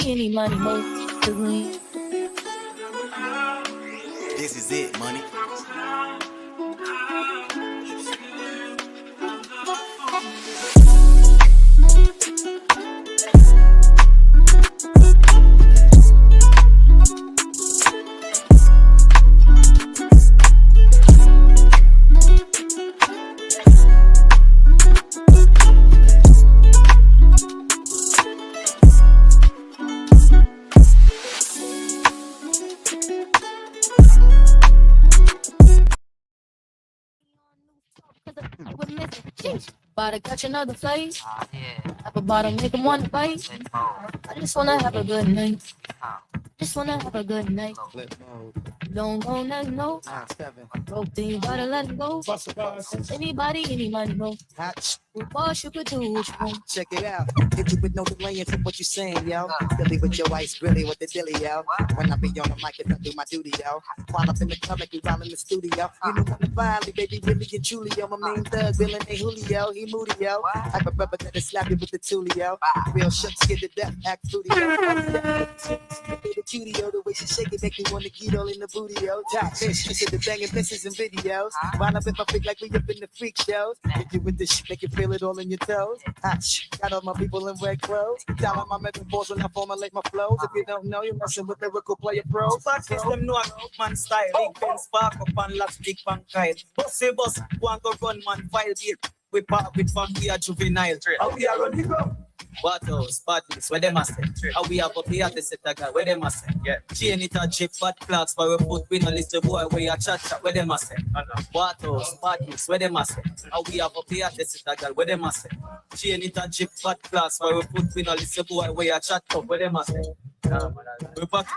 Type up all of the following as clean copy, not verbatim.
any money, mo. This is it, money. About to catch another flight. Yeah. Have a bottle, make him want to bite. I just wanna have a good night. Just wanna have a good night. Don't go next, no. Broke thing, you gotta let it go. Anybody, any money, no. Boss, you could do what you want. Check it out. Hit you with no delay into what you saying, yo. Billy with your ice, grilly with the dilly, yo. When I be on the mic, I do my duty, yo. While up in the club, make you while in the studio. You know I'm finally, baby, really and truly, yo. My main thug, Bill and Julio, he moody, yo. Type of rubber that'll slap you with the tulio. Real shook, scared to death, act fruity, yo. The cutie, yo, the way she shake it, make me wanna get all in the booty, yo. Top fish, she said the banging misses and videos. While up if I feel like we up in the freak shows. Hit you with this shit, make you feel it all in your toes. Got all my people in red clothes. Down on my metaphors when I formulate my flows. If you don't know, you're messing with lyrical player pros. Back them know I go man style. Big Ben spark up and last big pan kyle. Bossy boss, one go run man file deal. We part with fun, we are juvenile. How we are running go? Bottles, parties, where them a say? How we have up here to set a guy, where them a say? Yeah. Chain it a chip, fat flags, for a foot, we no little boy, where you chat, where them a say? Bottles, parties, where them a say? How we have up here to set a guy, where them a say? Chain it a chip, fat flags, for a foot, we no little boy, where you chat, where them a say? We back.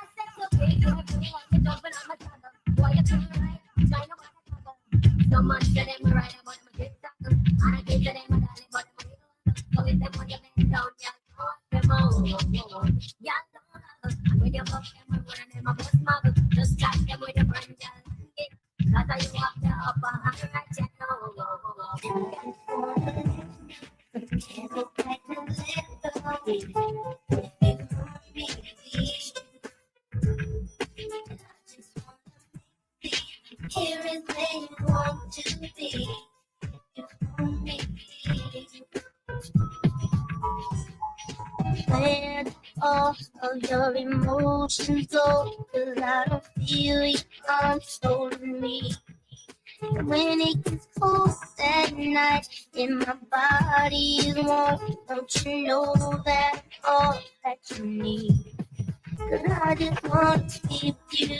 So much to them right about my TikTok. I give to them a dollar, but go with them on your bend down, y'all. Them all, y'all don't have. And with your buck, them a run and them a bust muggle. Just catch them with your friend, y'all. Cause you up the upper hand, right, you know. Can't go back to here is where you want to be. Let all of your emotions go, 'cause I don't feel you controlling me. When it gets cold at night and my body is warm, don't you know that all that you need? 'Cause I just want to be with you.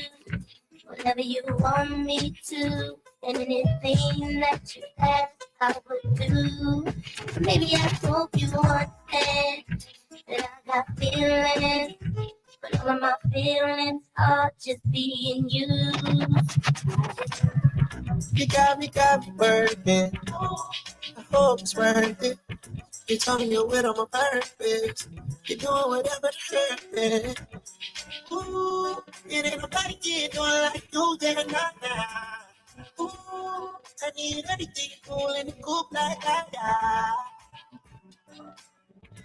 Whatever you want me to, and anything that you ask, I would do. Maybe I told you one thing, that I got feelings, but all of my feelings are just being used. You got me working. I hope it's worth it. You told me you're with on my purpose. You're doing whatever to hurt me. Ooh, it ain't nobody can do it like you did, nah. Ooh, I need everything cool in the coop like that.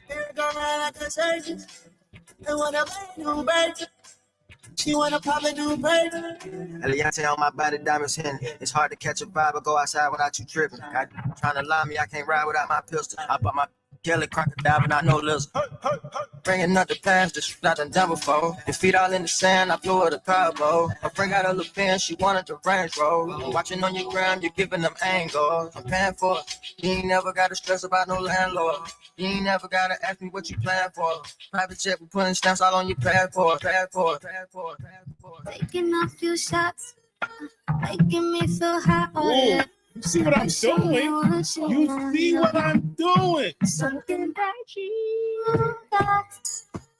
Here it go right like a surgeon. I wanna buy a new burger. She wanna pop a new burger. Eliante on my body, diamonds in. It's hard to catch a vibe or go outside without you tripping. Trying to lie me, I can't ride without my pistol. I bought my Kelly crocodile, but I know lizard. Bringing up the past, this shit I done done before. Your feet all in the sand, I flew her the carbo. I bring out a little pen, she wanted the range roll. I'm watching on your gram, you're giving them angles. I'm paying for it. You ain't never gotta stress about no landlord. You ain't never gotta ask me what you plan for. Private jet, we putting stamps all on your passport. Taking a few shots, making me feel hot. Oh, you see what I'm doing? You see what I'm doing? Something that you got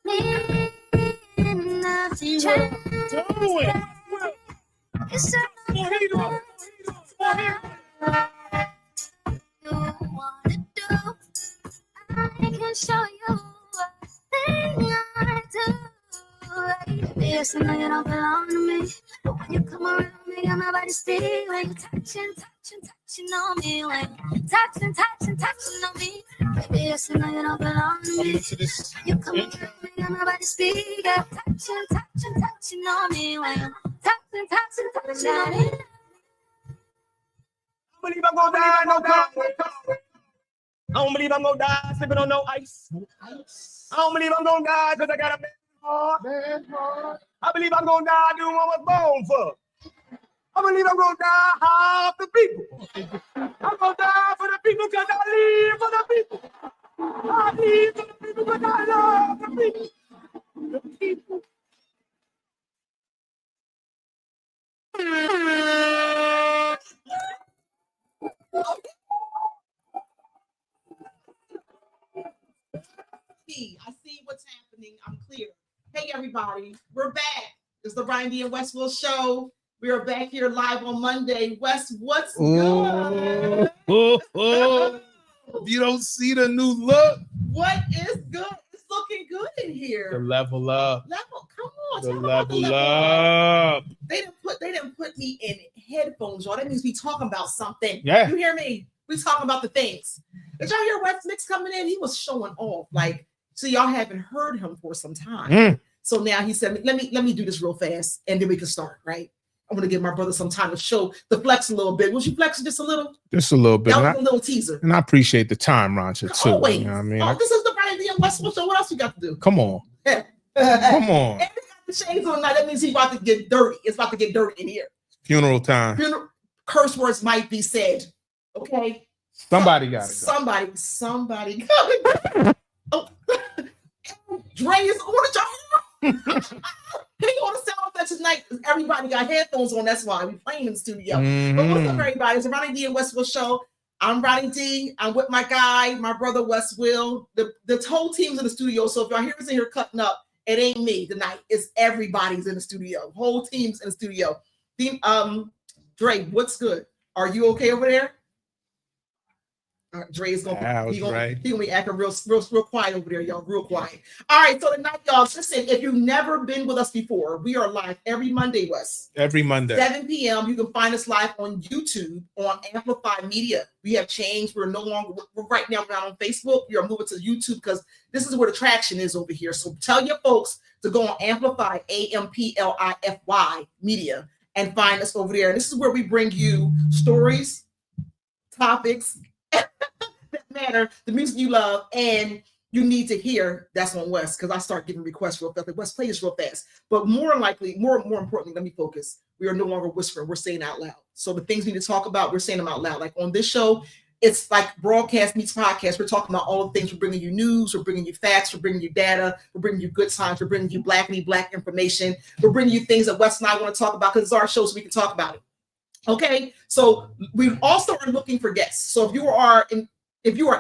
me not to doing. It's something you want to do. I can show you a thing I do. Yes, I know you don't belong to me, but when you come around me, got my body speak. When you touching on me, when you touching on me, baby, yes, I know you don't belong to me. You come around me, got my body speaker, touching on me while you're touching on me. I believe I'm gonna die, no come. I don't believe I'm gonna die sleeping on no ice. I don't believe I'm gonna die because I got a bad heart. I believe I'm gonna die doing what I was born for. I believe I'm gonna die half the people. I'm gonna die for the people because I live for the people. I live for the people because I love the people. The people. I see what's happening. I'm clear. Hey, everybody. We're back. It's the Ronnie D and Westville show. We are back here live on Monday. Wes, what's good? You don't see the new look? What is good? It's looking good in here. The level up. Come on. The Talk about the level up. They didn't put me in headphones, y'all. That means we talking about something. Yeah. You hear me? We talking about the things. Did y'all hear Wes Mix coming in? He was showing off. Like, so y'all haven't heard him for some time. So now he said, let me do this real fast and then we can start, right? I'm gonna give my brother some time to show the flex a little bit. Was you flexing just a little? Just a little bit. That was a little teaser. And I appreciate the time, Rancha, too. Always. You know what I mean? Oh, this is the Ronnie D and Westville show. What else you got to do? Come on. Come on. And we got the shades on now. That means he's about to get dirty. It's about to get dirty in here. Funeral time. Curse words might be said. Okay. Somebody got it. Somebody got it. Oh, Dre is on the job. He on the sound effects tonight. Everybody got headphones on. That's why we playing in the studio. But what's up, everybody? It's the Ronnie D and Westville show. I'm Ronnie D. I'm with my guy, my brother Wes Will. The whole team's in the studio. So if y'all hear us in here cutting up, it ain't me tonight. It's everybody's in the studio. Whole team's in the studio. Dre, what's good? Are you okay over there? Dre's gonna be acting real quiet over there, y'all. Real quiet. All right, so tonight, y'all, listen, if you've never been with us before, we are live every Monday, Wes. Every Monday. 7 p.m. You can find us live on YouTube on Amplify Media. We have changed. We're no longer, right now, we're not on Facebook. We are moving to YouTube because this is where the traction is over here. So tell your folks to go on Amplify, AMPLIFY Media, and find us over there. And this is where we bring you stories, topics, that matter, the music you love, and you need to hear. That's on Wes, because I start getting requests real fast. Like, Wes, play this real fast. But more importantly, let me focus. We are no longer whispering. We're saying out loud. So the things we need to talk about, we're saying them out loud. Like on this show, it's like broadcast meets podcast. We're talking about all the things. We're bringing you news. We're bringing you facts. We're bringing you data. We're bringing you good times. We're bringing you black information. We're bringing you things that Wes and I want to talk about because it's our show, so we can talk about it. Okay, so we also are looking for guests. So if you are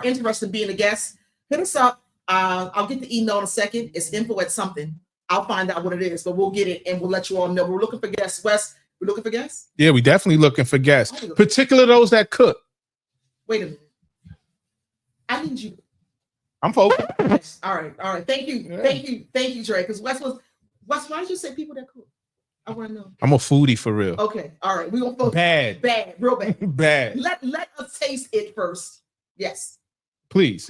interested in being a guest, hit us up. I'll get the email in a second. It's info@something. I'll find out what it is, but we'll get it and we'll let you all know. We're looking for guests. Wes, we're looking for guests? Yeah, we definitely looking for guests, particularly those that cook. Wait a minute. I need you. I'm focused. All right. Thank you, Dre. Because Wes, why did you say people that cook? I want to know. I'm a foodie for real. Okay, all right. We're gonna focus. Bad, real bad. Bad. Let us taste it first. Yes. Please.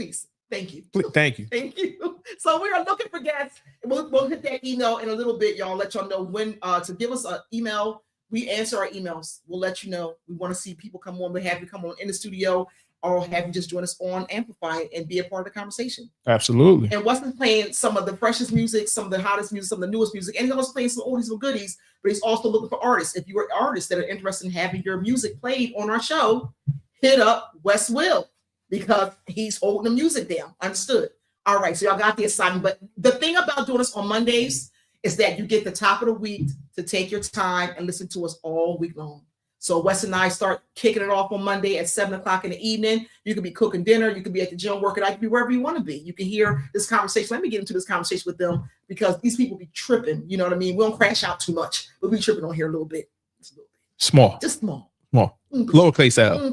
Thank you. Thank you. Thank you. So we are looking for guests. We'll hit that email in a little bit, y'all. Let y'all know when to give us an email. We answer our emails. We'll let you know. We want to see people come on. We have you come on in the studio, or have you just join us on Amplify and be a part of the conversation. Absolutely. And Wes is playing some of the freshest music, some of the hottest music, some of the newest music, and he's also playing some oldies and goodies. But he's also looking for artists. If you're artists that are interested in having your music played on our show, hit up Wes Will, because he's holding the music down. Understood? All right, so y'all got the assignment. But the thing about doing this on Mondays is that you get the top of the week to take your time and listen to us all week long. So Wes and I start kicking it off on Monday at 7:00 in the evening. You could be cooking dinner. You could be at the gym working out. You could be wherever you want to be. You can hear this conversation. Let me get into this conversation with them, because these people be tripping. You know what I mean? We don't crash out too much, but we tripping on here a little bit. Just a little bit. Small. Just small. Lowercase L.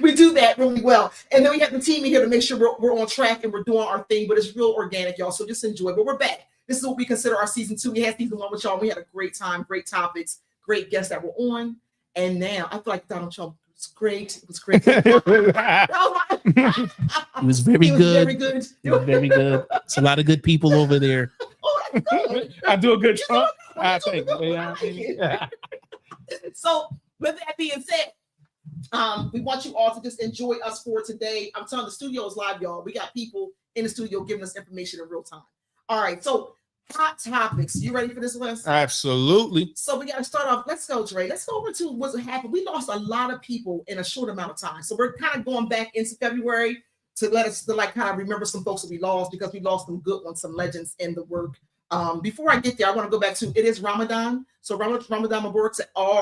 We do that really well. And then we have the team in here to make sure we're on track and we're doing our thing, but it's real organic, y'all. So just enjoy. But we're back. This is what we consider our season 2. We had season 1 with y'all. We had a great time, great topics, great guests that were on. And now I feel like Donald Trump was great. It was great. That was He was very good. Very good. He was very good. It's a lot of good people over there. Oh, that's good. I do a good You job. doing I good. think. I like it. So with that being said, we want you all to just enjoy us for today. I'm telling the studio is live, y'all. We got people in the studio giving us information in real time. All right, so hot topics. You ready for this list? Absolutely. So we got to start off. Let's go, Dre. Let's go over to what's happened. We lost a lot of people in a short amount of time. So we're kind of going back into February to let us kind of remember some folks that we lost, because we lost some good ones, some legends in the work. Before I get there, I want to go back to, it is Ramadan. So Ramadan Mubarak to all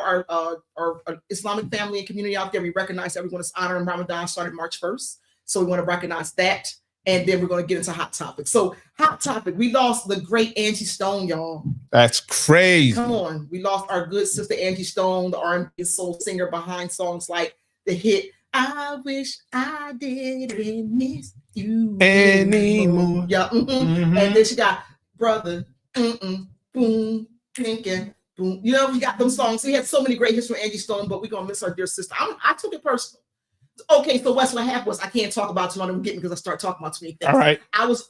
our Islamic family and community out there. We recognize everyone is honoring Ramadan, started March 1st. So we want to recognize that. And then we're going to get into hot topic. So hot topic, we lost the great Angie Stone, y'all. That's crazy. Come on. We lost our good sister Angie Stone, the R&B soul singer behind songs like the hit I Wish I Didn't Miss You Anymore. Yeah. And then she got Brother, Boom, Thinking, Boom. You know, we got them songs. We had so many great hits from Angie Stone, but we're going to miss our dear sister. I took it personal. Okay, so Wes, what happened was, I can't talk about too long. I'm getting, because I start talking about too many things. All right. I was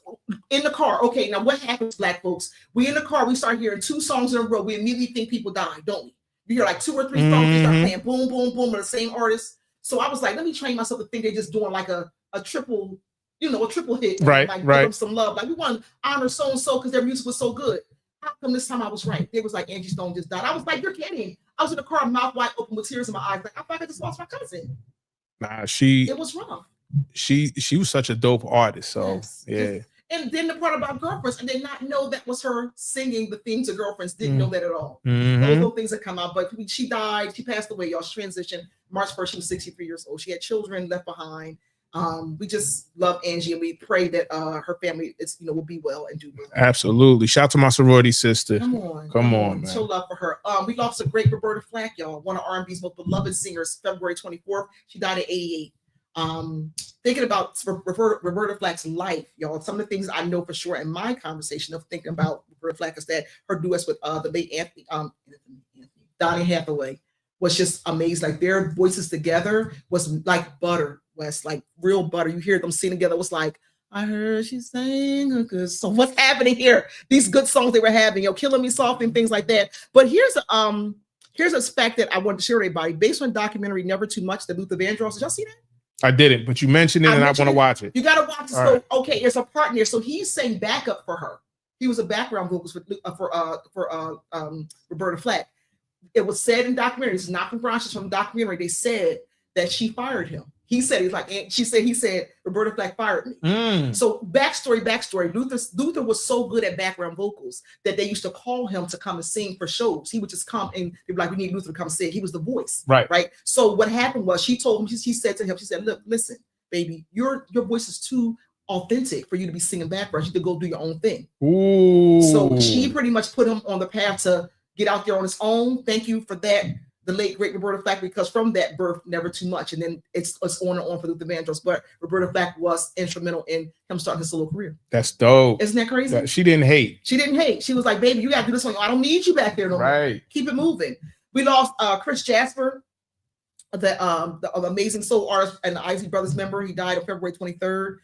in the car. Okay, now what happens, Black folks? We in the car, we start hearing 2 songs in a row. We immediately think people died, don't we? You hear like 2 or 3 songs, we start playing boom, boom, boom with the same artist. So I was like, let me train myself to think they're just doing like a triple, a triple hit. Right, like, right. Give them some love. Like, we want to honor so-and-so because their music was so good. How come this time I was right? It was like Angie Stone just died. I was like, you're kidding. I was in the car, mouth wide open with tears in my eyes. Like, I thought I just lost my cousin. Nah, It was wrong. She was such a dope artist. So Yes. yeah. And then the part about Girlfriends, I did not know that was her singing the theme to Girlfriends. Didn't know that at all. Those little things that come out. But she died. She passed away, y'all. She transitioned March 1st. She was 63 years old. She had children left behind. We just love Angie, and we pray that her family will be well and do well. Absolutely. Shout out to my sorority sister. Come on, man. Show love for her. We lost a great Roberta Flack, y'all. One of R&B's most beloved singers. February 24th. She died at 88. Thinking about Roberta Flack's life, y'all, some of the things I know for sure in my conversation of thinking about Roberta Flack is that her duets with the late Donny Hathaway was just amazing. Like, their voices together was like butter, Wes, like real butter. You hear them sing together, it was like, I heard she sang a good song. What's happening here? These good songs they were having, Killing Me Softly and things like that. But here's a fact that I wanted to share with everybody, based on documentary Never Too Much, the Luther Vandross. Did y'all see that? I didn't, but you mentioned it, and I want to watch it. You got to watch it. So, right. Okay, there's a part in there. So he sang backup for her. He was a background vocalist for Roberta Flack. It was said in documentary. This is not from Bronx, it's from the documentary. They said that she fired him. He said he said Roberta Flack fired me. So backstory. Luther was so good at background vocals that they used to call him to come and sing for shows. He would just come and they'd be like, we need Luther to come sing. He was the voice. Right. So what happened was, she told him, she said to him, she said, look, listen, baby, your voice is too authentic for you to be singing background. You need to go do your own thing. Ooh. So she pretty much put him on the path to get out there on his own. Thank you for that, the late great Roberta Flack, because from that birth Never Too Much, and then it's on and on for Luther Vandross. But Roberta Flack was instrumental in him starting his solo career. That's dope. Isn't that crazy? She didn't hate. She was like, baby, you gotta do this one. I don't need you back there no more. Keep it moving. We lost Chris Jasper, the amazing soul artist and the Isley Brothers member. He died on February 23rd.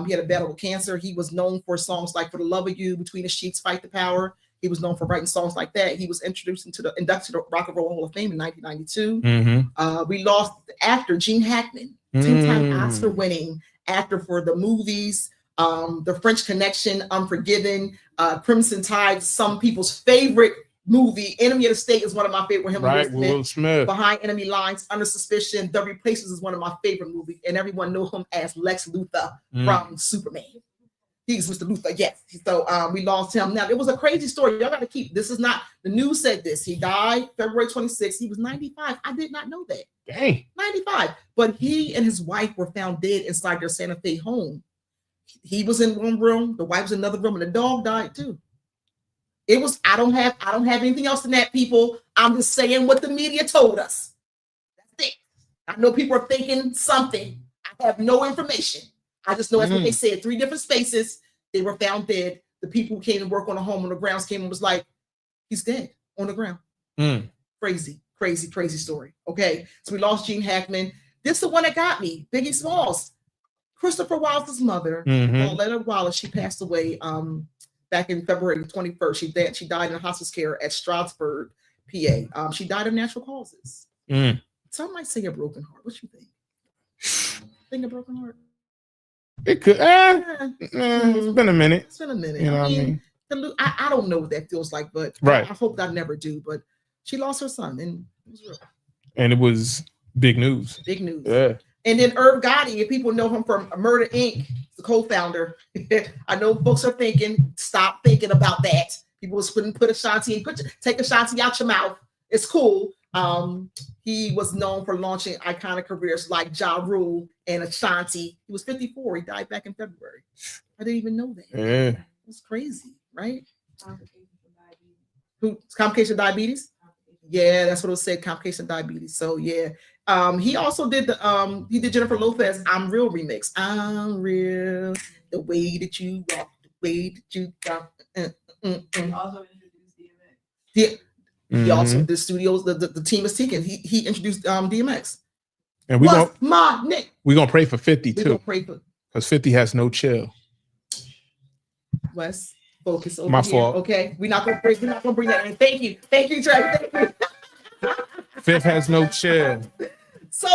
He had a battle with cancer. He was known for songs like For the Love of You, Between the Sheets, Fight the Power. He was known for writing songs like that. He was inducted to the Rock and Roll Hall of Fame in 1992. We lost the actor Gene Hackman, 2-time Oscar-winning actor for the movies, The French Connection, Unforgiven, Crimson Tide, some people's favorite movie. Enemy of the State is one of my favorite. Him and Will Smith. Behind Enemy Lines, Under Suspicion, The Replacements is one of my favorite movies, and everyone knew him as Lex Luthor from Superman. He's Mr. Luthor, yes. So we lost him. Now, it was a crazy story. Y'all got to keep, this is not, the news said this. He died February 26th. He was 95. I did not know that. Dang. 95. But he and his wife were found dead inside their Santa Fe home. He was in one room, the wife was in another room, and the dog died too. It was, I don't have anything else than that, people. I'm just saying what the media told us. That's it. I know people are thinking something. I have no information. I just know that's what they said. 3 different spaces. They were found dead. The people who came to work on the home on the grounds came and was like, he's dead on the ground. Crazy story. Okay. So we lost Gene Hackman. This is the one that got me. Biggie Smalls. Christopher Wallace's mother, Pauletta Wallace, she passed away back in February 21st. She died in hospice care at Stroudsburg, PA. She died of natural causes. Some might say a broken heart. What you think? Think a broken heart? It could. It's been a minute. It's been a minute. You know what I mean? I don't know what that feels like, but right. I hope that I never do. But she lost her son, and it was real. And it was big news. Big news. Yeah. And then Irv Gotti, if people know him from Murder Inc., the co-founder. I know folks are thinking, stop thinking about that. People wouldn't put Ashanti, take Ashanti out your mouth. It's cool. He was known for launching iconic careers like Ja Rule and Ashanti. He was 54. He died back in February. I didn't even know that. Yeah. It was crazy, right? Complication of diabetes? Yeah, that's what it said, complication of diabetes. So yeah. He also did he did Jennifer Lopez I'm Real remix. I'm real, the way that you walk, the way that you talk. He also introduced DMX. Yeah. He also the studios, the team is taken. He introduced DMX. And we're gonna pray for 50 too. Because 50 has no chill. Wes, focus over My here. fault. Okay. We're not gonna bring that in. Thank you, Trey. Thank you. Fifth has no chill. So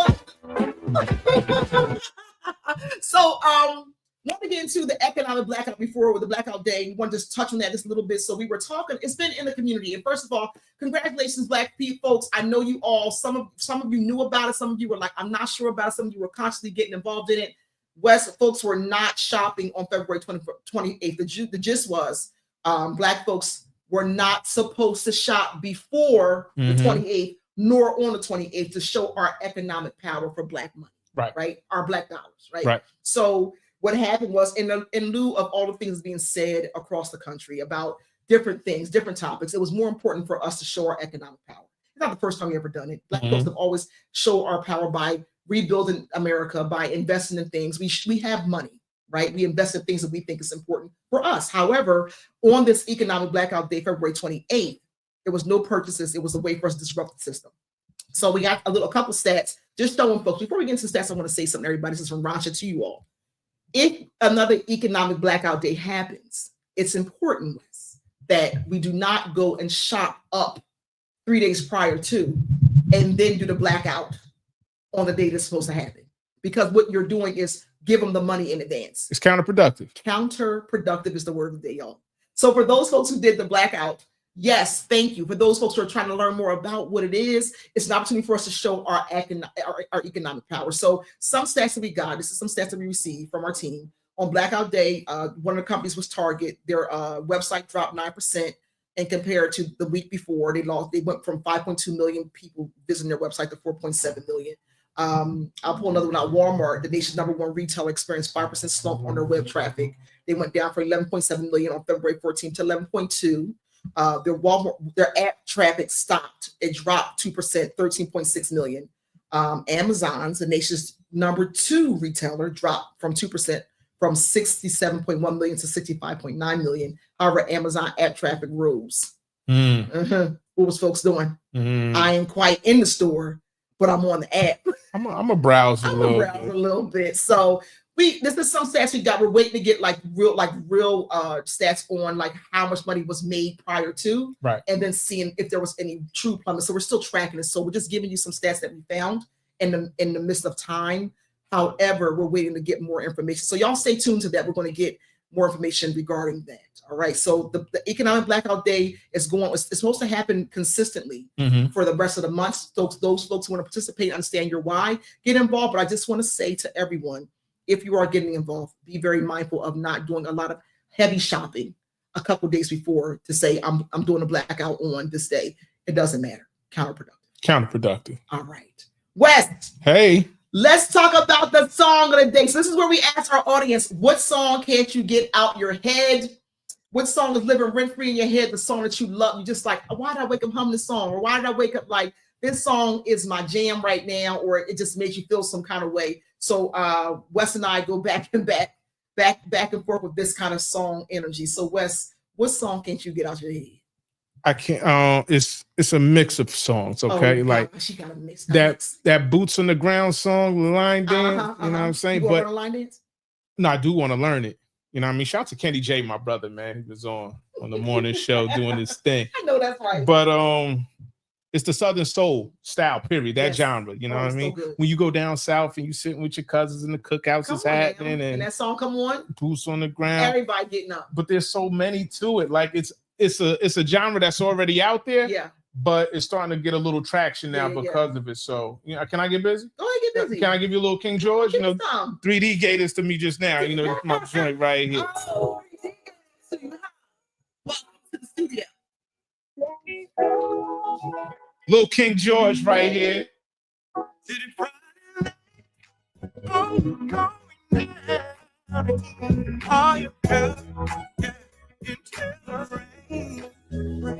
want to get into the economic blackout before with the blackout day. We want to just touch on that just a little bit. So we were talking, it's been in the community. And first of all, congratulations, Black people folks. I know you all, some of you knew about it. Some of you were like, I'm not sure about it. Some of you were consciously getting involved in it. West folks were not shopping on February 28th. The gist was Black folks were not supposed to shop before the 28th, nor on the 28th to show our economic power for Black money. Right. Our Black dollars. Right. So what happened was in lieu of all the things being said across the country about different things, different topics, it was more important for us to show our economic power. It's not the first time we ever done it. Black folks have always shown our power by rebuilding America, by investing in things. We have money, right? We invest in things that we think is important for us. However, on this economic blackout day, February 28th, there was no purchases. It was a way for us to disrupt the system. So we got a couple stats just showing folks. Before we get into stats, I want to say something to everybody. This is from Rancha to you all. If another economic blackout day happens, it's important that we do not go and shop up 3 days prior to and then do the blackout on the day that's supposed to happen. Because what you're doing is give them the money in advance. It's counterproductive. Counterproductive is the word of the day, y'all. So for those folks who did the blackout, yes, thank you. For those folks who are trying to learn more about what it is, it's an opportunity for us to show our economic power. So some stats that we got, this is some stats that we received from our team. On Blackout Day, one of the companies was Target. Their website dropped 9%, and compared to the week before, they went from 5.2 million people visiting their website to 4.7 million. I'll pull another one out. Walmart, the nation's #1 retailer, experienced 5% slump on their web traffic. They went down from 11.7 million on February 14th to 11.2. Their app traffic stopped. It dropped 2%, 13.6 million. Amazon's, the nation's #2 retailer, dropped from 2%, from 67.1 million to 65.9 million. However, Amazon app traffic rose. What was folks doing? I ain't quite in the store, but I'm on the app. I'm a browse a little bit. So this is some stats we got. We're waiting to get real stats on like how much money was made prior to, right, and then seeing if there was any true plummet. So we're still tracking it. So we're just giving you some stats that we found in the midst of time. However, we're waiting to get more information. So y'all stay tuned to that. We're going to get more information regarding that. All right. So the economic blackout day is it's supposed to happen consistently for the rest of the month. Those folks who want to participate, understand your why, get involved. But I just want to say to everyone, if you are getting involved, be very mindful of not doing a lot of heavy shopping a couple days before to say, I'm doing a blackout on this day. It doesn't matter. Counterproductive. All right. West. Hey. Let's talk about the song of the day. So this is where we ask our audience, what song can't you get out your head? What song is living rent-free in your head? The song that you love. You just like, why did I wake up humming this song? Or why did I wake up like, this song is my jam right now? Or it just makes you feel some kind of way. So Wes and I go back and forth with this kind of song energy. So Wes, what song can't you get out your head? I can't. It's a mix of songs. Okay, she got a mix. That boots on the ground song, line dance. You know what I'm saying? You but line dance? No, I do want to learn it. You know what I mean? Shout out to Kenny J, my brother, man. He was on the morning show doing his thing. I know that's right. But it's the Southern Soul style, period. That genre. You know what I mean? So when you go down south and you sitting with your cousins and the cookouts is happening and that song come on, boots on the ground. Everybody getting up. But there's so many to it. Like it's a genre that's already out there. Yeah. But it's starting to get a little traction now because of it. So, you know, can I get busy? Go ahead, get busy. Can I give you a little King George? You know, 3D gave this to me just now. You know, my joint right here. Oh, welcome to the studio. Little King George right here.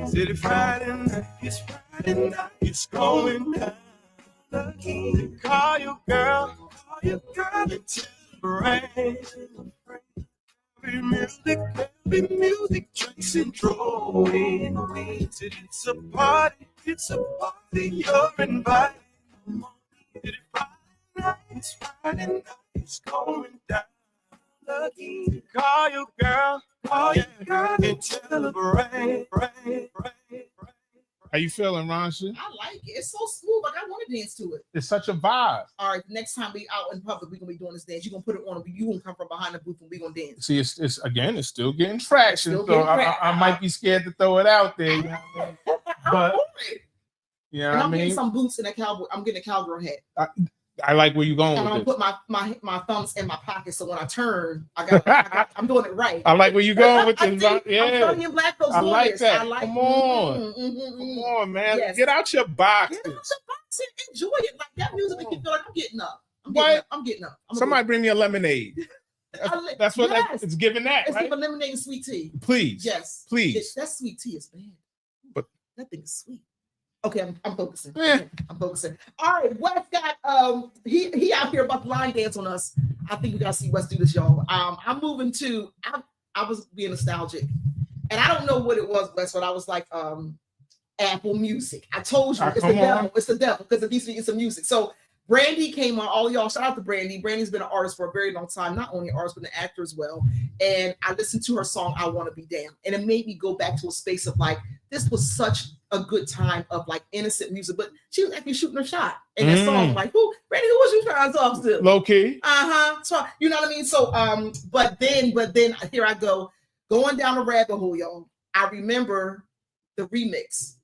City Friday night, it's Friday night, it's going down. Call your girl and tell her be music, drinks and drawing weeds. It's a party, you're invited. City Friday night, it's Friday night, it's going down. Call your girl and tell her How you feeling, Ronsha? I like it. It's so smooth. Like I want to dance to it. It's such a vibe. All right, next time we out in public, we're gonna be doing this dance. You're gonna put it on. You gonna come from behind the booth and we're gonna dance. See, it's still getting traction. I might be scared to throw it out there. You know what I mean? But yeah, and I'm getting some boots and a cowboy. I'm getting a cowgirl hat. I like where you're going and with I'm this. gonna put my thumbs in my pocket, so when I turn, I'm doing it right. I like where you're going with this. Yeah, I'm turning black folks. I like this. that. I like, Come on, come on, man. Yes. Get out your box. Get out your box and enjoy it. Like that music make you feel like I'm getting up. I'm getting up. Somebody bring me a lemonade. That's what it's giving that. It's right? giving lemonade and sweet tea. Please. Yes. Please. That sweet tea is bad. But that thing is sweet. Okay, I'm focusing. Okay, I'm focusing. All right, Wes got he out here about to line dance on us. I think we gotta see Wes do this, y'all. I'm moving to I was being nostalgic, and I don't know what it was, Wes, but I was like Apple Music. I told you it's the devil. It's the devil because it needs to get some music. So Brandy came on. All y'all, shout out to Brandy. Brandy's been an artist for a very long time, not only an artist, but an actor as well. And I listened to her song, I Want to Be Damned. And it made me go back to a space of like, this was such a good time of like innocent music, but she was actually shooting her shot in that song. Like, Brandy, who was you trying to talk to? Low key. So, you know what I mean? So, but then here I go, going down a rabbit hole, y'all. I remember the remix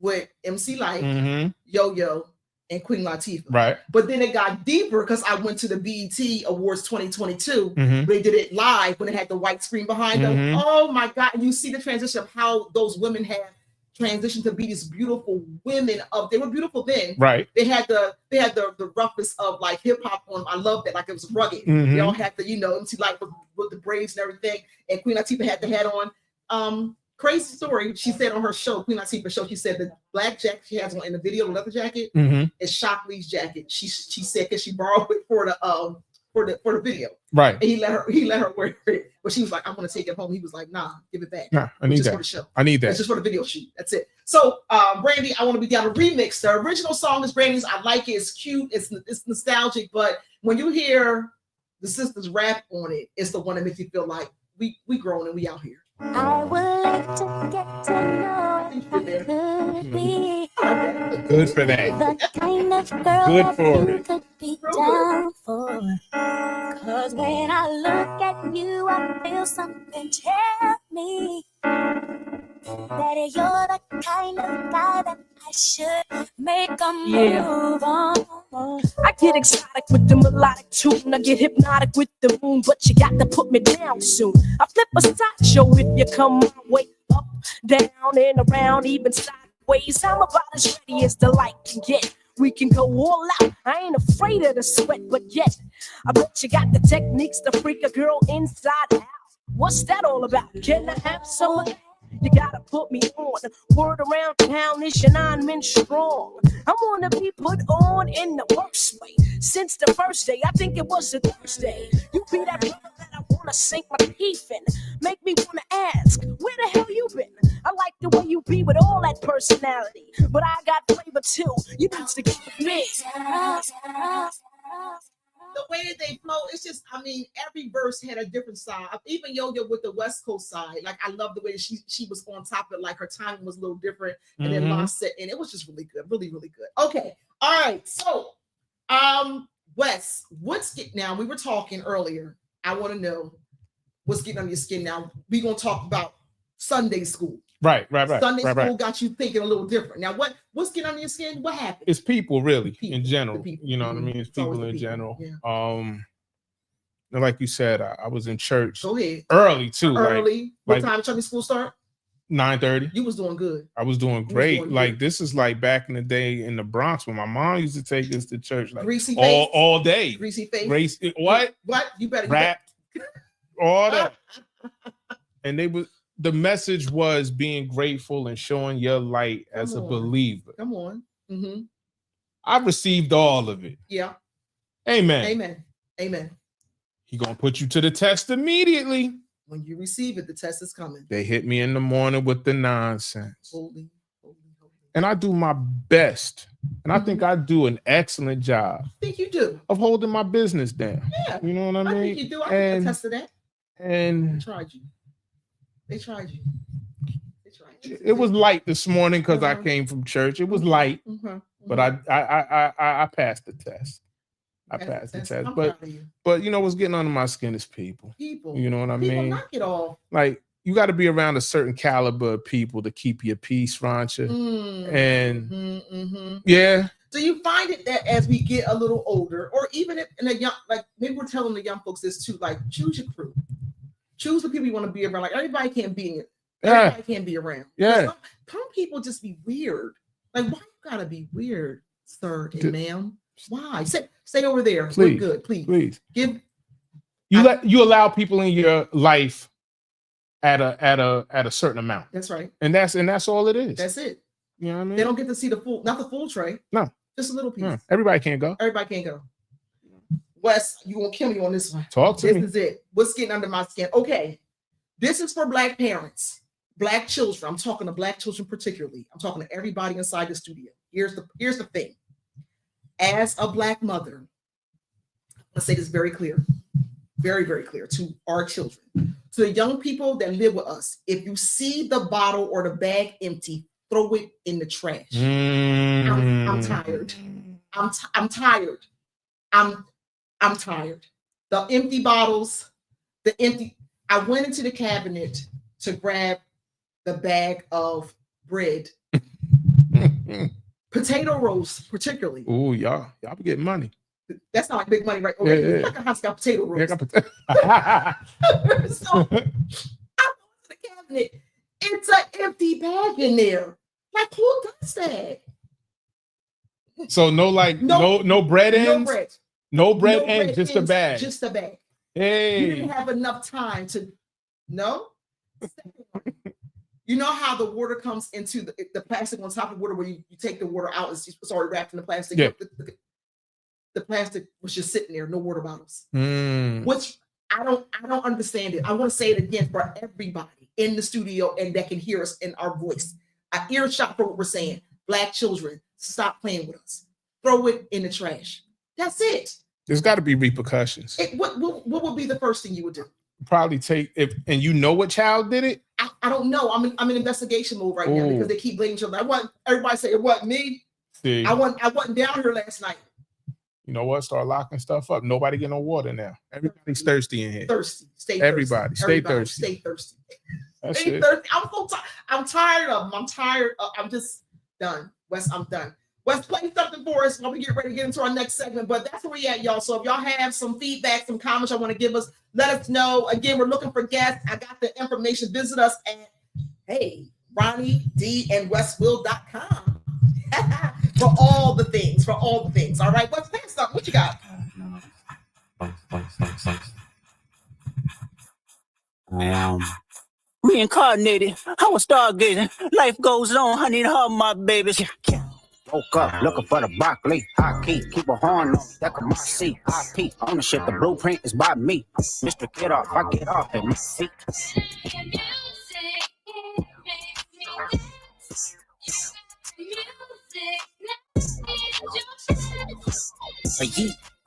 with MC Lyte, Yo-Yo, and Queen Latifah. Right. But then it got deeper because I went to the BET Awards 2022. They did it live when it had the white screen behind them. Oh my God. And you see the transition of how those women have transitioned to be these beautiful women they were beautiful then. Right. They had the roughness of like hip hop on. I love that. Like it was rugged. They all had the, MC Lyte with the braids and everything. And Queen Latifah had the hat on. Crazy story. She said on her show, Queen Latifah show, she said the black jacket she has on in the video, the leather jacket, is Shockley's jacket. She said because she borrowed it for the video. Right. And he let her wear it. But she was like, I'm gonna take it home. He was like, nah, give it back. Nah, I need that. For the show. I need that. It's just for the video shoot. That's it. So Brandy, I Want to Be Down, a remix. The original song is Brandy's. I like it. It's cute. It's nostalgic. But when you hear the sisters rap on it, it's the one that makes you feel like we grown and we out here. I would like to get to know if I could be good for that. the kind of girl good for that you could be down for. Cause when I look at you, I feel something tell me that you're the kind of guy that I should make a move on. I get exotic with the melodic tune. I get hypnotic with the moon, but you got to put me down soon. I flip a sideshow if you come my way. Up, down, and around, even sideways. I'm about as ready as the light can get. We can go all out. I ain't afraid of the sweat, but yet I bet you got the techniques to freak a girl inside out. What's that all about? Can I have some of that? You gotta put me on. Word around town is your 9 men strong. I wanna be put on in the worst way. Since the first day, I think it was a Thursday. You be that brother that I wanna sink my teeth in. Make me wanna ask, where the hell you been? I like the way you be with all that personality. But I got flavor too. You need to get with me. the way they flow, it's just, I mean, every verse had a different side. Even Yo-Yo with the West Coast side, like I love the way she was on top of it, like her timing was a little different, and then La set, and it was just really good, really, really good. Okay, all right, so Wes, what's getting now? We were talking earlier. I want to know what's getting on your skin now. We're gonna talk about Sunday school. Right. Sunday school got you thinking a little different. Now, what's getting on your skin? What happened? It's people, really, People, in general. people. You know what I mean? It's people in people. general. Yeah. Like you said, I was in church Go ahead. early too. Early. What like time Sunday school start? 9:30. You was doing good. I was doing great. Like this is like back in the day in the Bronx when my mom used to take us to church like Greasy face. all day. Greasy face. What? You better rap. All that. And the message was being grateful and showing your light as a believer. Come on. Mm-hmm. I received all of it. Yeah. Amen. He gonna put you to the test immediately. When you receive it, the test is coming. They hit me in the morning with the nonsense. Holy. And I do my best. And I think I do an excellent job. I think you do. Of holding my business down. Yeah. You know what I mean? I think you do. I can attest to that. And they tried you. It was light this morning because I came from church. It was light, but I passed the test. I passed the test. But you know what's getting under my skin is people. You know what I mean? Knock it off. Like you got to be around a certain caliber of people to keep your peace, Rancha. And yeah. Do you find it that as we get a little older, or even if in a young, like maybe we're telling the young folks this too, like choose your crew. Choose the people you want to be around. Like everybody can't be in it. Everybody can't be around. Yeah. Some people just be weird. Like, why you gotta be weird, sir and ma'am? Why? Stay over there. Please. We're good. Please. You allow people in your life at a certain amount. That's right. And that's all it is. That's it. You know what I mean? They don't get to see not the full tray. No. Just a little piece. No. Everybody can't go. Wes, you gonna kill me on this one. Talk to me. This is it. What's getting under my skin? Okay. This is for Black parents, Black children. I'm talking to Black children particularly. I'm talking to everybody inside the studio. Here's the thing. As a Black mother, let's say this very clear, very, very clear to our children, to the young people that live with us. If you see the bottle or the bag empty, throw it in the trash. I'm tired. I'm tired. I'm tired. The empty bottles, I went into the cabinet to grab the bag of bread. Potato roast, particularly. Oh, y'all be getting money. That's not like big money, right? Okay, yeah. Like a house got potato roast. So I go into the cabinet. It's an empty bag in there. Like, who does that? So no bread ends? No bread ends, just a bag. Just a bag. Hey. You didn't have enough time to You know how the water comes into the plastic on top of water where you take the water out, it's already wrapped in the plastic. Yeah. The plastic was just sitting there, no water bottles. Which I don't understand it. I want to say it again for everybody in the studio and that can hear us in our voice. I earshot for what we're saying. Black children, stop playing with us. Throw it in the trash. That's it. There's got to be repercussions. What would be the first thing you would do? Probably and you know what child did it? I don't know. I'm in investigation mode right now because they keep blaming each other. I want everybody to say it wasn't me. See, I wasn't down here last night. You know what? Start locking stuff up. Nobody get no water now. Everybody's thirsty in here. Thirsty. Stay thirsty. Stay thirsty. Stay thirsty. That's stay it. thirsty. I'm tired of them. I'm just done. Wes, I'm done. Wes, play something for us while we get ready to get into our next segment. But that's where we at, y'all. So if y'all have some feedback, some comments y'all want to give us, let us know. Again, we're looking for guests. I got the information. Visit us at RonnieDandWestwill.com for all the things. All right, Wes, play something. What you got? I am reincarnated. I was stargazing. Life goes on, honey, and all my babies. Woke up looking for the broccoli. High key, keep a horn on deck of my seat. IP ownership, the blueprint is by me. Mr. Get Off, I get off at my seat.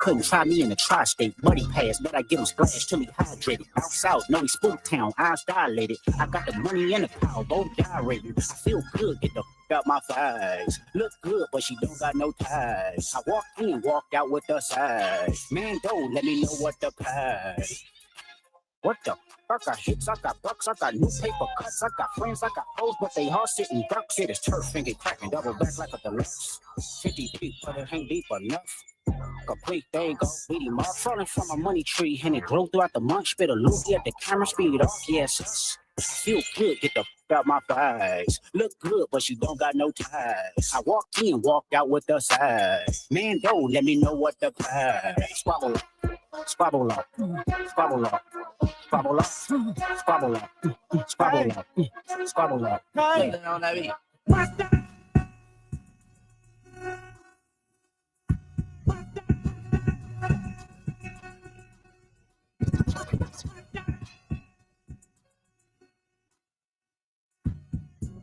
couldn't try me in the tri-state. Buddy pass, bet I get him splashed till he hydrated. Out south, no, he spook town, eyes dilated. I got the money and the power, both gyrating. I feel good, get the out my thighs. Look good, but she don't got no ties. I walked in, walked out with the size. Man, don't let me know what the prize. What the fuck? I got hits, I got bucks, I got new paper cuts, I got friends, I got foes, but they all sitting duck. Shit is turf finger cracking, double back like a deluxe. 50 deep, but it ain't deep enough. Complete, there you go, beat him up. Falling from a money tree, and it grew throughout the month. Spit a loogie at the camera, speed off, yes. Feel good, get the out my thighs. Look good, but you don't got no ties. I walked in, walked out with the size. Man, don't let me know what the prize. Squabble up, squabble up, squabble up, squabble up, squabble up, squabble up, squabble up.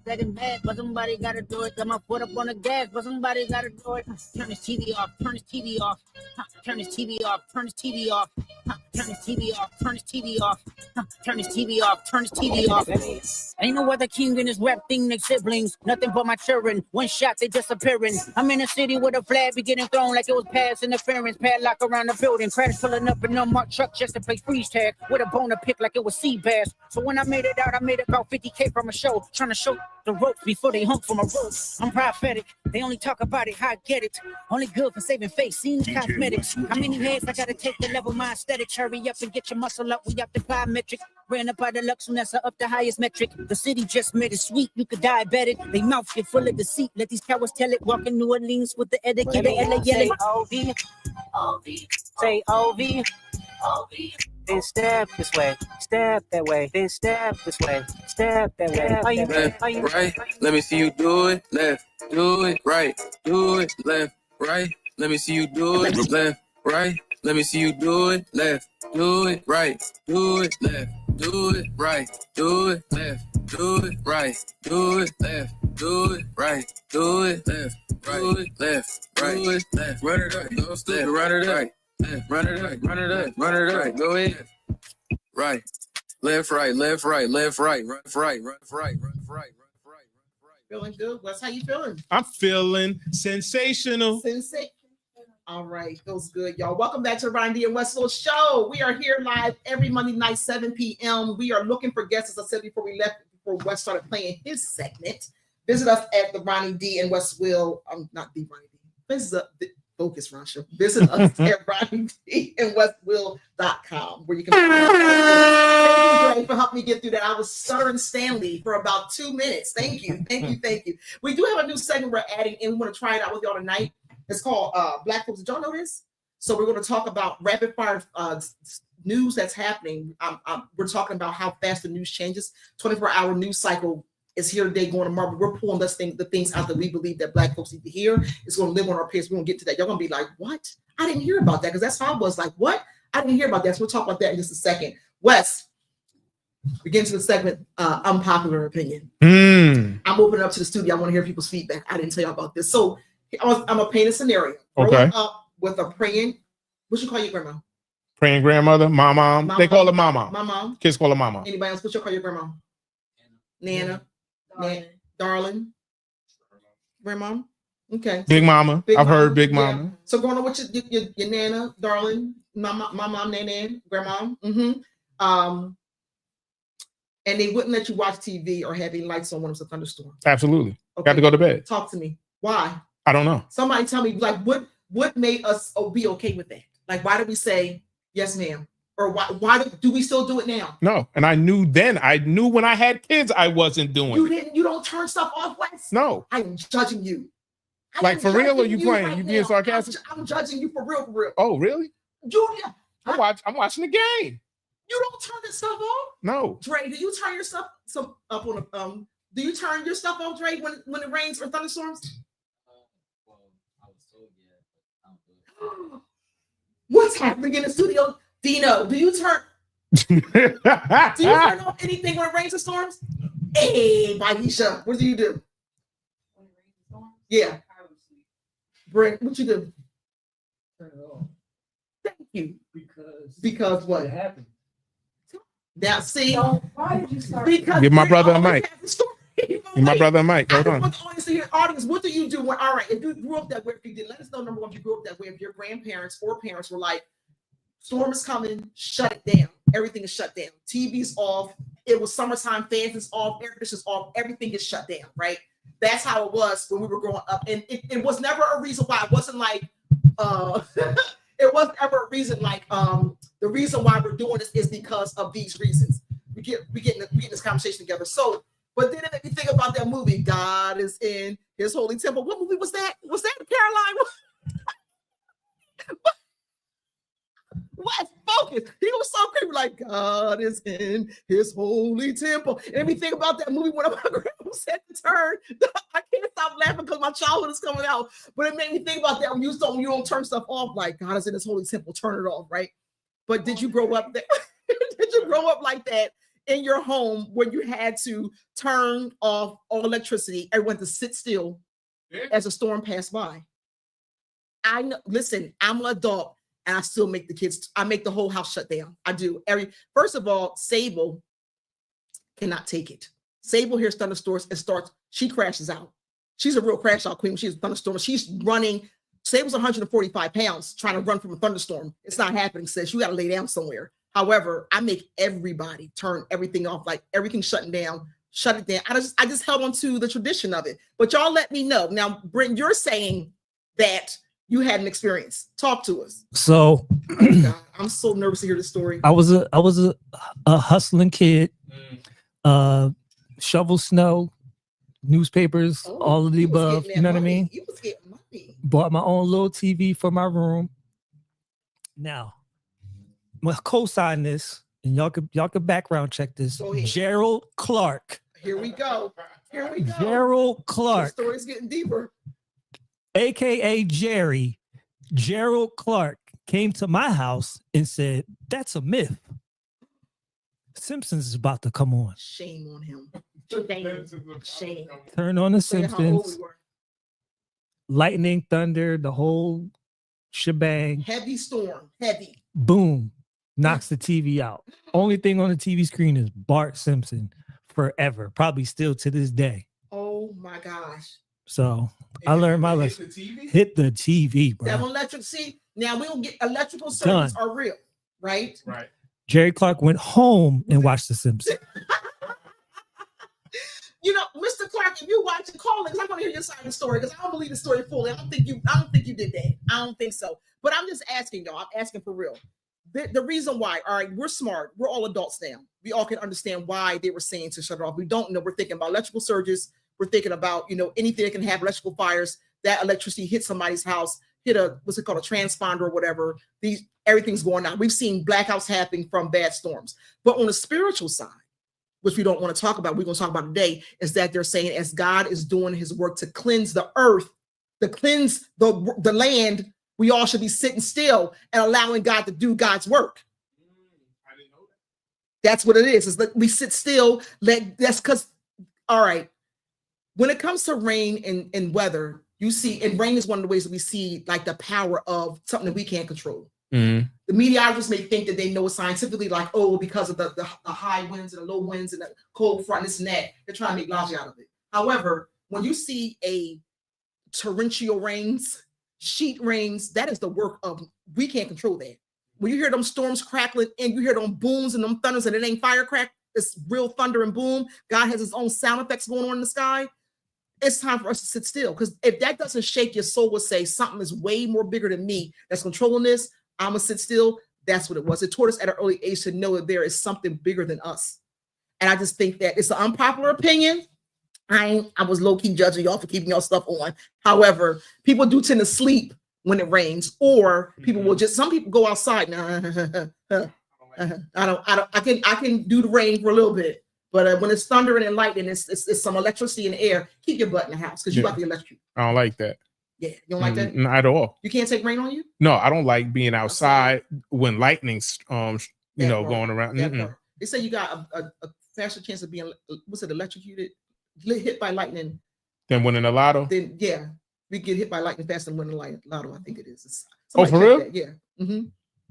Second bad, but somebody gotta do it. Got my foot up on the gas, but somebody gotta do it. Turn this TV off, turn this TV off. Turn this TV off, turn this TV off. Turn this TV off, turn this TV off. Turn this TV off, turn this TV off. Ain't no other king in this rap thing, they siblings. Nothing but my children. One shot, they disappearing. I'm in a city with a flag be getting thrown like it was pass interference. Padlock around the building. Crash pulling up in a unmarked truck just to play freeze tag. With a bone to pick like it was sea bass. So when I made it out, I made about 50K from a show. Trying to show the ropes before they hung from a rope. I'm prophetic. They only talk about it, how I get it. Only good for saving face, seen cosmetics. How many heads I gotta take to level my aesthetics? Hurry up and get your muscle up. We up the biometric. Ran up by the Lux and that's up the highest metric. The city just made it sweet. You could diabetic. They mouth get full of deceit. Let these cowards tell it. Walk in New Orleans with the etiquette. Say OV. Say OV. Then step this way, step that way, then step this way, step that way. Are you left, right? Let me see you do it. Left, do it, right, do it, left, right. Let me see you do it. Left, right. Let me see you do it. Left, do it, right, do it, left, do it, right, do it, left, do it, right, do it, left, do it, right, do it, left, do it, left, right, do it, left, run it up, go stupid, run it up. Run it up, run it up, run it up. Go ahead. Right, left, right, left, right, left, right, run right, run right, run right, run right, run right. Feeling good? Wes, how you feeling? I'm feeling sensational. All right, feels good, y'all. Welcome back to the Ronnie D and Westfield Show. We are here live every Monday night, 7 p.m. We are looking for guests, as I said before we left, before Wes started playing his segment. Visit us at the Ronnie D and Westfield. Not the Ronnie D. Visit Focus, Rasha. Visit us at RonnieDandWestwill.com where you can find out. Thank you, Dre, for helping me get through that. I was stuttering Stanley for about 2 minutes. Thank you. We do have a new segment we're adding in. We want to try it out with y'all tonight. It's called Black Folks. Did y'all know this? So we're going to talk about rapid fire news that's happening. We're talking about how fast the news changes. 24-hour news cycle is here today, going tomorrow. We're pulling the things out that we believe that Black folks need to hear. It's going to live on our page. We're going to get to that. Y'all going to be like, what? I didn't hear about that, because that's how I was like, what? I didn't hear about that. So we'll talk about that in just a second. Wes, we get into the segment, unpopular opinion. I'm opening up to the studio. I want to hear people's feedback. I didn't tell y'all about this. So I'm going to paint a scenario. Growing up with a praying, what you call your grandma? Praying grandmother, my mom. They call her mama. My mom. Kids call her mama. Anybody else? What you call your grandma? Nana. Darling. Grandma. Okay. Big mama. I've heard big mama. Yeah. So going on with your Nana, darling, my mom, Nana, grandma. And they wouldn't let you watch TV or have any lights on when it was a thunderstorm. Absolutely. Okay. Got to go to bed. Talk to me. Why? I don't know. Somebody tell me, like, what made us be okay with that? Like, why did we say yes, ma'am? Or why do we still do it now? No, and I knew then. I knew when I had kids, I wasn't doing it. You don't turn stuff off, Wes? No. I am judging you. Like, for real, or you playing? Right, you being sarcastic? I'm judging you for real, for real. Oh, really? Julia. I'm watching the game. You don't turn this stuff off? No. Dre, do you turn your stuff up on a do you turn your stuff off, Dre, when it rains or thunderstorms? What's happening in the studio? Dino, do you turn off anything when it rains or storms? Hey, Maisha, what do you do? When it rains or storms? Yeah. Brent, what you do? Turn it off. you. Because what happened? Now, see, Why did you start? because Give my they brother a always mic. have the story. Give my brother a mic. I Hold just on. want the audience to hear. Audience, what do you do when? All right, if you grew up that way, if you did, let us know. Number one, if you grew up that way, if your grandparents or parents were like, "Storm is coming, shut it down. Everything is shut down. TV's off. It was summertime. Fans is off. Air conditioners off. Everything is shut down." Right? That's how it was when we were growing up, and it was never a reason why. It wasn't like, it wasn't ever a reason like, the reason why we're doing this is because of these reasons. We getting this conversation together. So, but then it made me think about that movie, God is in His Holy Temple. What movie was that? Was that Caroline? What? Focus. He was so creepy, like God is in His holy temple. And then we think about that movie when my grandma said the turn. I can't stop laughing because my childhood is coming out. But it made me think about that when you don't turn stuff off, like God is in His holy temple, turn it off, right? But did you grow up that? Did you grow up like that in your home when you had to turn off all electricity, everyone to sit still as a storm passed by? I know. Listen, I'm an adult. And I still make I make the whole house shut down. I do. First of all, Sable cannot take it. Sable hears thunderstorms and she crashes out. She's a real crash out queen when she's a thunderstorm. She's running. Sable's 145 pounds trying to run from a thunderstorm. It's not happening, sis. You got to lay down somewhere. However, I make everybody turn everything off, like everything shutting down, shut it down. I just held on to the tradition of it. But y'all let me know. Now, Brent, you're saying that you had an experience. Talk to us. So God, I'm so nervous to hear the story. I was a hustling kid, shovel snow, newspapers, all of the above. You know what I mean? You was getting money. Bought my own little TV for my room. Now, I'm gonna co-sign this, and y'all could background check this. Gerald Clark. Here we go. Gerald Clark. The story's getting deeper. AKA Jerry, Gerald Clark came to my house and said, "That's a myth. Simpsons is about to come on." Shame on him. Shame. Turn on the Simpsons. Lightning, thunder, the whole shebang. Heavy storm. Heavy. Boom. Knocks the TV out. Only thing on the TV screen is Bart Simpson forever. Probably still to this day. Oh my gosh. So I learned my lesson. Hit the TV, bro. That electric. See, now we don't get electrical circuits are real, right? Right. Jerry Clark went home and watched The Simpsons. You know, Mr. Clark, if you watching, call in, because I want to hear your side of the story, because I don't believe the story fully. I don't think you did that. I don't think so. But I'm just asking y'all. I'm asking for real. The reason why, all right, we're smart. We're all adults now. We all can understand why they were saying to shut it off. We don't know. We're thinking about electrical surges. We're thinking about, anything that can have electrical fires, that electricity hit somebody's house, hit what's it called, a transponder or whatever. Everything's going on. We've seen blackouts happening from bad storms. But on the spiritual side, which we don't want to talk about, we're going to talk about today, is that they're saying as God is doing His work to cleanse the earth, to cleanse the land, we all should be sitting still and allowing God to do God's work. I didn't know that. That's what it is. It's like we sit still. That's because, all right, when it comes to rain and weather, you see, and rain is one of the ways that we see like the power of something that we can't control. Mm-hmm. The meteorologists may think that they know scientifically, like, oh, because of the high winds and the low winds and the cold front, this and that, they're trying to make logic out of it. However, when you see a torrential rains, sheet rains, that is the work of, we can't control that. When you hear them storms crackling and you hear them booms and them thunders and it ain't firecrack, it's real thunder and boom. God has His own sound effects going on in the sky. It's time for us to sit still, because if that doesn't shake your soul, will say something is way more bigger than me that's controlling this. I'm gonna sit still. That's what it was. It taught us at an early age to know that there is something bigger than us. And I just think that it's an unpopular opinion. I was low-key judging y'all for keeping y'all stuff on. However, people do tend to sleep when it rains, or people will some people go outside. I can do the rain for a little bit. But when it's thundering and lightning, it's some electricity in the air. Keep your butt in the house, because you got the electric. I don't like that. Yeah, you don't like that? Not at all. You can't take rain on you? No, I don't like being outside when lightning's going around. They say you got a faster chance of being electrocuted, hit by lightning than winning a lotto. Then we get hit by lightning faster than winning a lotto. I think it is. For real? Yeah. Mm-hmm.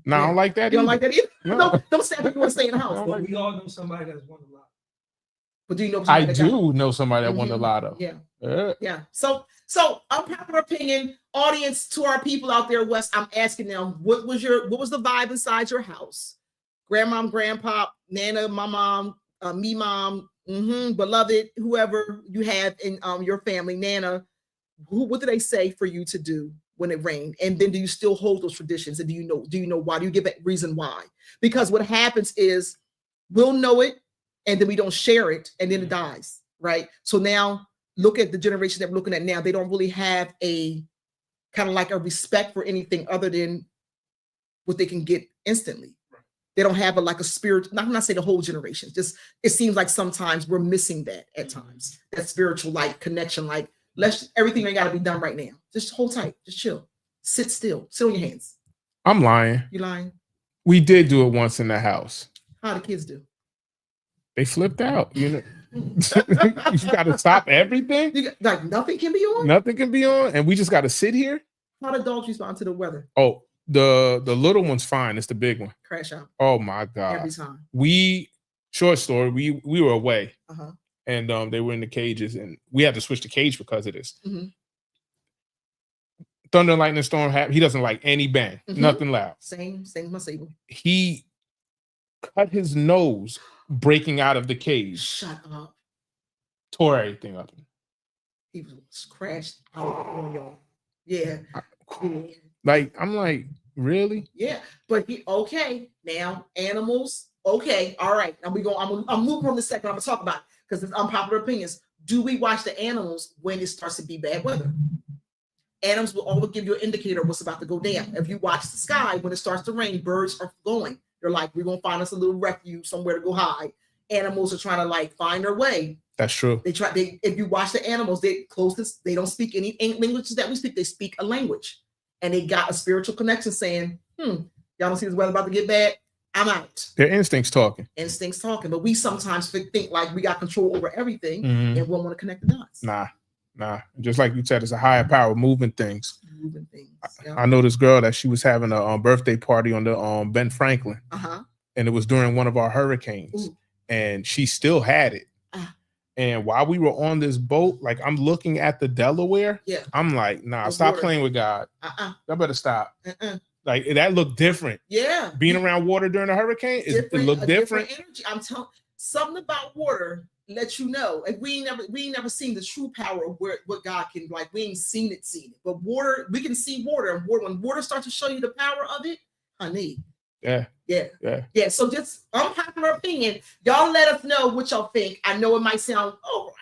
No, I don't like that. You don't like that either? No. Don't say people want to stay in the house. But we all know somebody that's won a lot. But do you know? I do know somebody that won the lotto. Yeah. Yeah. So unpopular opinion, audience, to our people out there west, I'm asking them, what was the vibe inside your house? Grandma, grandpa, Nana, my mom, me mom, beloved, whoever you have in your family, Nana, what do they say for you to do when it rained? And then do you still hold those traditions? And do you know why? Do you give a reason why? Because what happens is we'll know it and then we don't share it and then it dies, right? So now look at the generation that we're looking at now. They don't really have a kind of like a respect for anything other than what they can get instantly. They don't have a spirit. I'm not saying the whole generation. Just it seems like sometimes we're missing that at times. That spiritual connection. Everything ain't got to be done right now. Just hold tight. Just chill. Sit still. Sit on your hands. I'm lying. You lying? We did do it once in the house. How the kids do? They flipped out. You know, you got to stop everything. Nothing can be on. Nothing can be on, and we just got to sit here. How do dogs respond to the weather? Oh, the little one's fine. It's the big one. Crash out. Oh my god! Every time. Short story. We were away, and they were in the cages, and we had to switch the cage because of this. Thunder and lightning storm happened. He doesn't like any bang, nothing loud. Same my Sable. He cut his nose breaking out of the cage. Shut up. Tore everything up. He was crashed out on y'all. Yeah. I'm like, really? Yeah, but now animals. Okay, all right. Now I'm moving from the second. I'm gonna talk about because it's unpopular opinions. Do we watch the animals when it starts to be bad weather? Animals will always give you an indicator of what's about to go down. If you watch the sky when it starts to rain, birds are going. They're like, we're gonna find us a little refuge somewhere to go hide. Animals are trying to find their way. That's true. If you watch the animals, they don't speak any languages that we speak. They speak a language, and they got a spiritual connection saying, y'all don't see this weather about to get bad. I'm out. Their instincts talking. But we sometimes think like we got control over everything and we want to connect the dots. Nah. Just like you said, it's a higher power moving things. Yeah. I know this girl that she was having a birthday party on the Ben Franklin, and it was during one of our hurricanes, and she still had it. And while we were on this boat, I'm looking at the Delaware. Yeah. I'm like, nah, stop playing with God. Y'all better stop. That looked different. Yeah. Being around water during a hurricane, it looked different. Energy. I'm telling something about water let you know. And we ain't never seen the true power of what God can we ain't seen it. But water, we can see water. And when water starts to show you the power of it, honey. Yeah. So just unpopular opinion. Y'all let us know what y'all think. I know it might sound,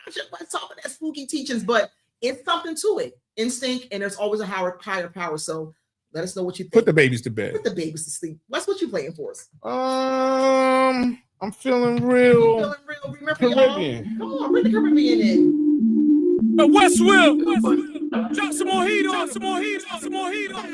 let's talk about that spooky teachings, but it's something to it. Instinct, and there's always a higher power. So let us know what you think. Put the babies to bed. Put the babies to sleep. What you playing for us? I'm feeling real. Remember Caribbean. Come on, bring the Caribbean in. Westfield. Drop some more heat on. Some more heat on.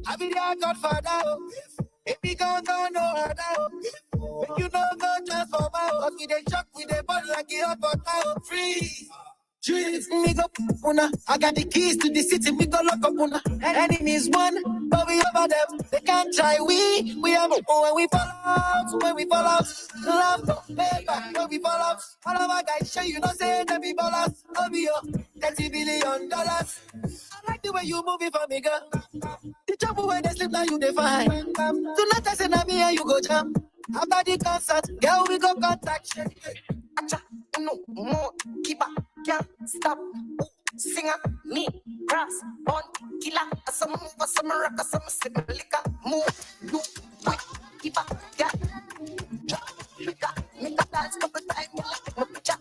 I be your godfather. If we go no harder, if you know go transform out, we dey chuck, we dey ball like a hot potato. Free. Trees, me go una. I got the keys to the city, we go lock up una. Enemies one, but we over them. They can't try we have when we fall out. Love no paper, when we fall out. All of our guys show you no say they be ballers. I'll be your $30 billion. I like the way you move it for me, girl. The trouble when they sleep now you define. Tonight I say na me and you go jam. After the concert, girl we go contact. No more, keep up, can't stop. Singer, me, grass, on, killer. Some move, some rock, some sip liquor. Move, do, quick, keep up, yeah. Drop, make a dance, couple times, like my picture.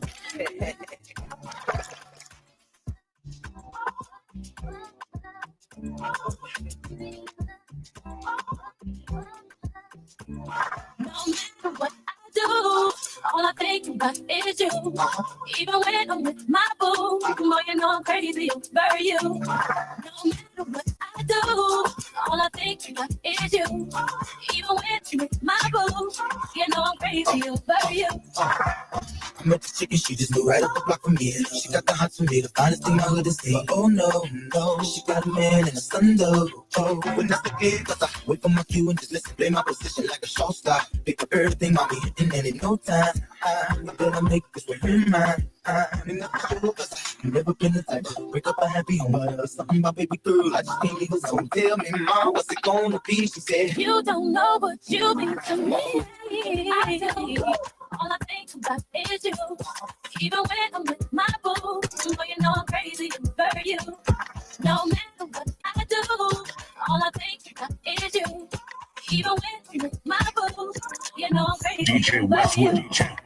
No matter what I do, all I think about is you. Even when I'm with my boo, boy, you know I'm crazy over you. No matter what I do, All I think about is you. Even when you with my boo, you know I'm crazy over you. I met this chick and she just moved right up the block from here. She got the hots for me, the finest thing my hood has seen. Oh no, no, she got a man and a son though. Oh, when that's the kid, cause I wait for my cue and just listen, play my position like a show star. Pick up everything, mommy, hitting and in no time. I'm gonna make this with her mine. I'm not sure cause I've never been the type to break up a happy home. But something about baby girl, I just can't leave her. So tell me, mom, what's it gonna be? She said, You don't know what you mean to me. I do. All I think about is you. Even when I'm with my boo, you know I'm crazy over you. No matter what I do, all I think about is you. Even when I'm with my boo, you know I'm crazy DJ over Westwood, you. DJ.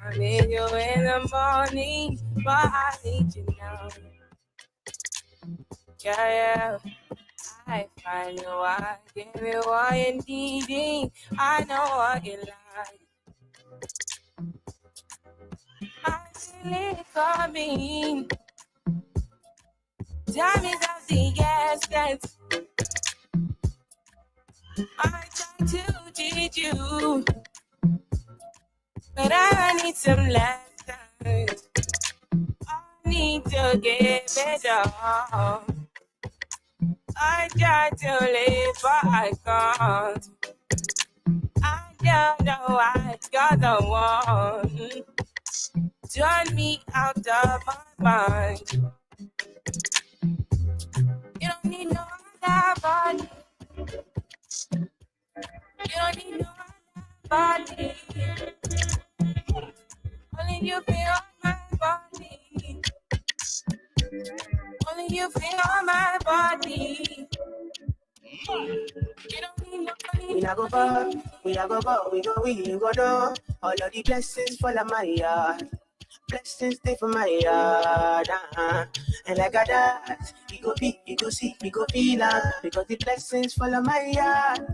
I need you in the morning, but I need you now. Yeah. I find you, I give you what you needing. I know what you like. I feel it coming. Time is of the essence. I try to teach you, but I need some lessons. I need to give it all. I try to live, but I can't. I don't know what God don't want. Turn me out of my mind. You don't need no other body. You don't need no other body. Only you feel my body. Only you feel my body. You don't need nobody. We not go far, we not go far, we go do. All of the blessings fall on my yard. Blessings stay for my yard. And like I that, you go be, you go see, you go feel because the blessings fall on my yard.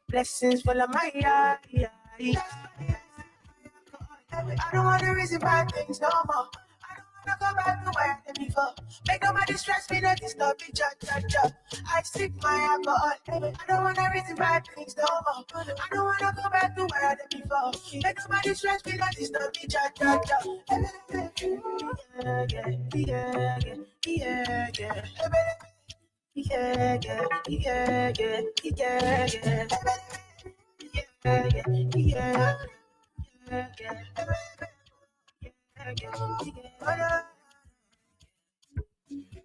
Blessings fall on my yard. Yeah. I don't want to reason bad things no more. I don't want to go back to where I did before. Make nobody stress me, not disturb me, cha. I sip my alcohol. I don't want to reason bad things no more. I don't want to go back to where I did before. Make nobody stress me, not disturb me, cha.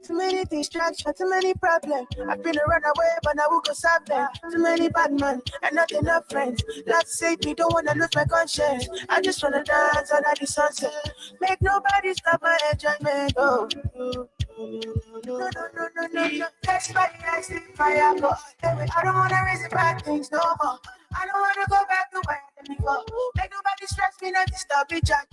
Too many distractions, too many problems. I've been a runaway, but now we go solve them. Too many bad men and not enough friends. Lord save me, don't wanna lose my conscience. I just wanna dance under the sunset. Make nobody stop my enjoyment. Oh, no. That's why I sleep fire. I don't wanna reason bad things no more. I don't wanna go back to where I did before. Make nobody stress me, not disturb me, cha.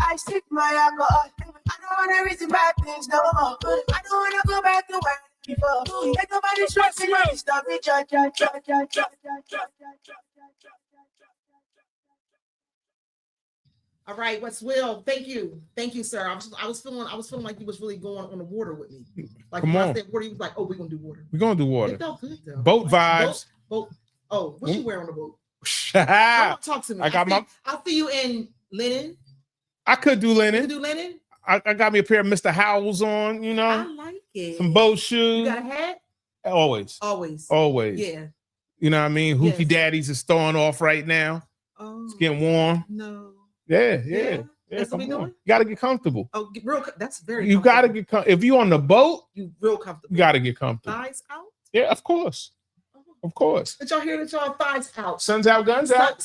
I sip my alcohol. I don't wanna reason bad things no more. I don't wanna go back to where I did before. Make nobody stress me, not disturb me, cha. All right, what's Will? Thank you, sir. I was feeling like you was really going on the water with me. Like come on, I said water, you was like, oh, we're gonna do water. We're gonna do water. It felt good though. Boat vibes. Boat. Oh, what you wear on the boat? Talk to me. I see you in linen. I could do linen. You do linen. I got me a pair of Mr. Howells on. You know, I like it. Some boat shoes. You got a hat? Always. Yeah. You know what I mean? Hoopty Daddies is throwing off right now. Oh, it's getting warm. No. Yeah. That's what we doing? You gotta get comfortable. Oh, that's very. You gotta get if you on the boat, you real comfortable. You gotta get comfortable. Thighs out. Yeah, of course. Of course. Did y'all hear that y'all thighs out? Suns out, guns out.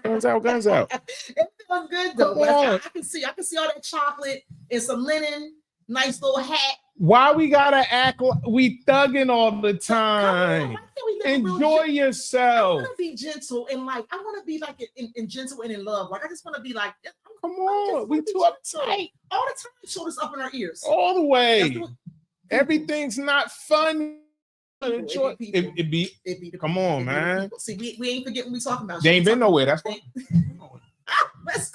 Suns out, guns out. It feels good though. I can see all that chocolate and some linen, nice little hat. Why we gotta act like we thugging all the time? Enjoy yourself. I want to be gentle and I want to be in gentle and in love. I just want to be like, come on, we too uptight all the time. Shoulders up in our ears, all the way. Everything's not fun. Enjoy. It be come on, man. See, we ain't forgetting we talking about. They ain't been nowhere. That's why.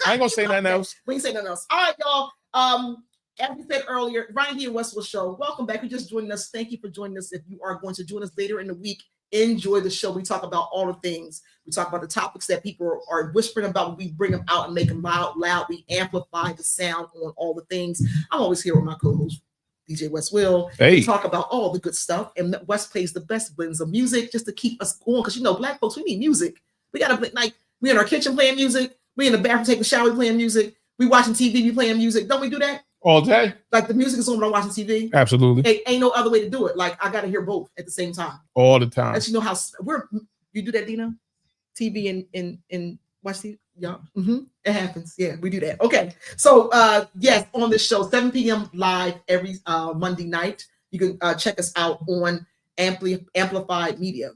I ain't gonna say nothing else. We ain't say nothing else. All right, y'all. As we said earlier, Ronnie D and Westwood Show. Welcome back. You just joining us. Thank you for joining us. If you are going to join us later in the week, enjoy the show. We talk about all the things. We talk about the topics that people are whispering about. We bring them out and make them loud. We amplify the sound on all the things. I'm always here with my co-host, DJ West Will. Hey. We talk about all the good stuff. And West plays the best blends of music just to keep us going. Because, Black folks, we need music. We got to play, like, we in our kitchen playing music. We in the bathroom taking a shower playing music. We watching TV, we playing music. Don't we do that? All day? Like the music is on when I'm watching TV? Absolutely. Ain't no other way to do it. Like I got to hear both at the same time. All the time. Let you know how you do that, Dina? TV and watch TV? Yeah. It happens. Yeah, we do that. Okay. So yes, on this show, 7 p.m. live every Monday night. You can check us out on Amplified Media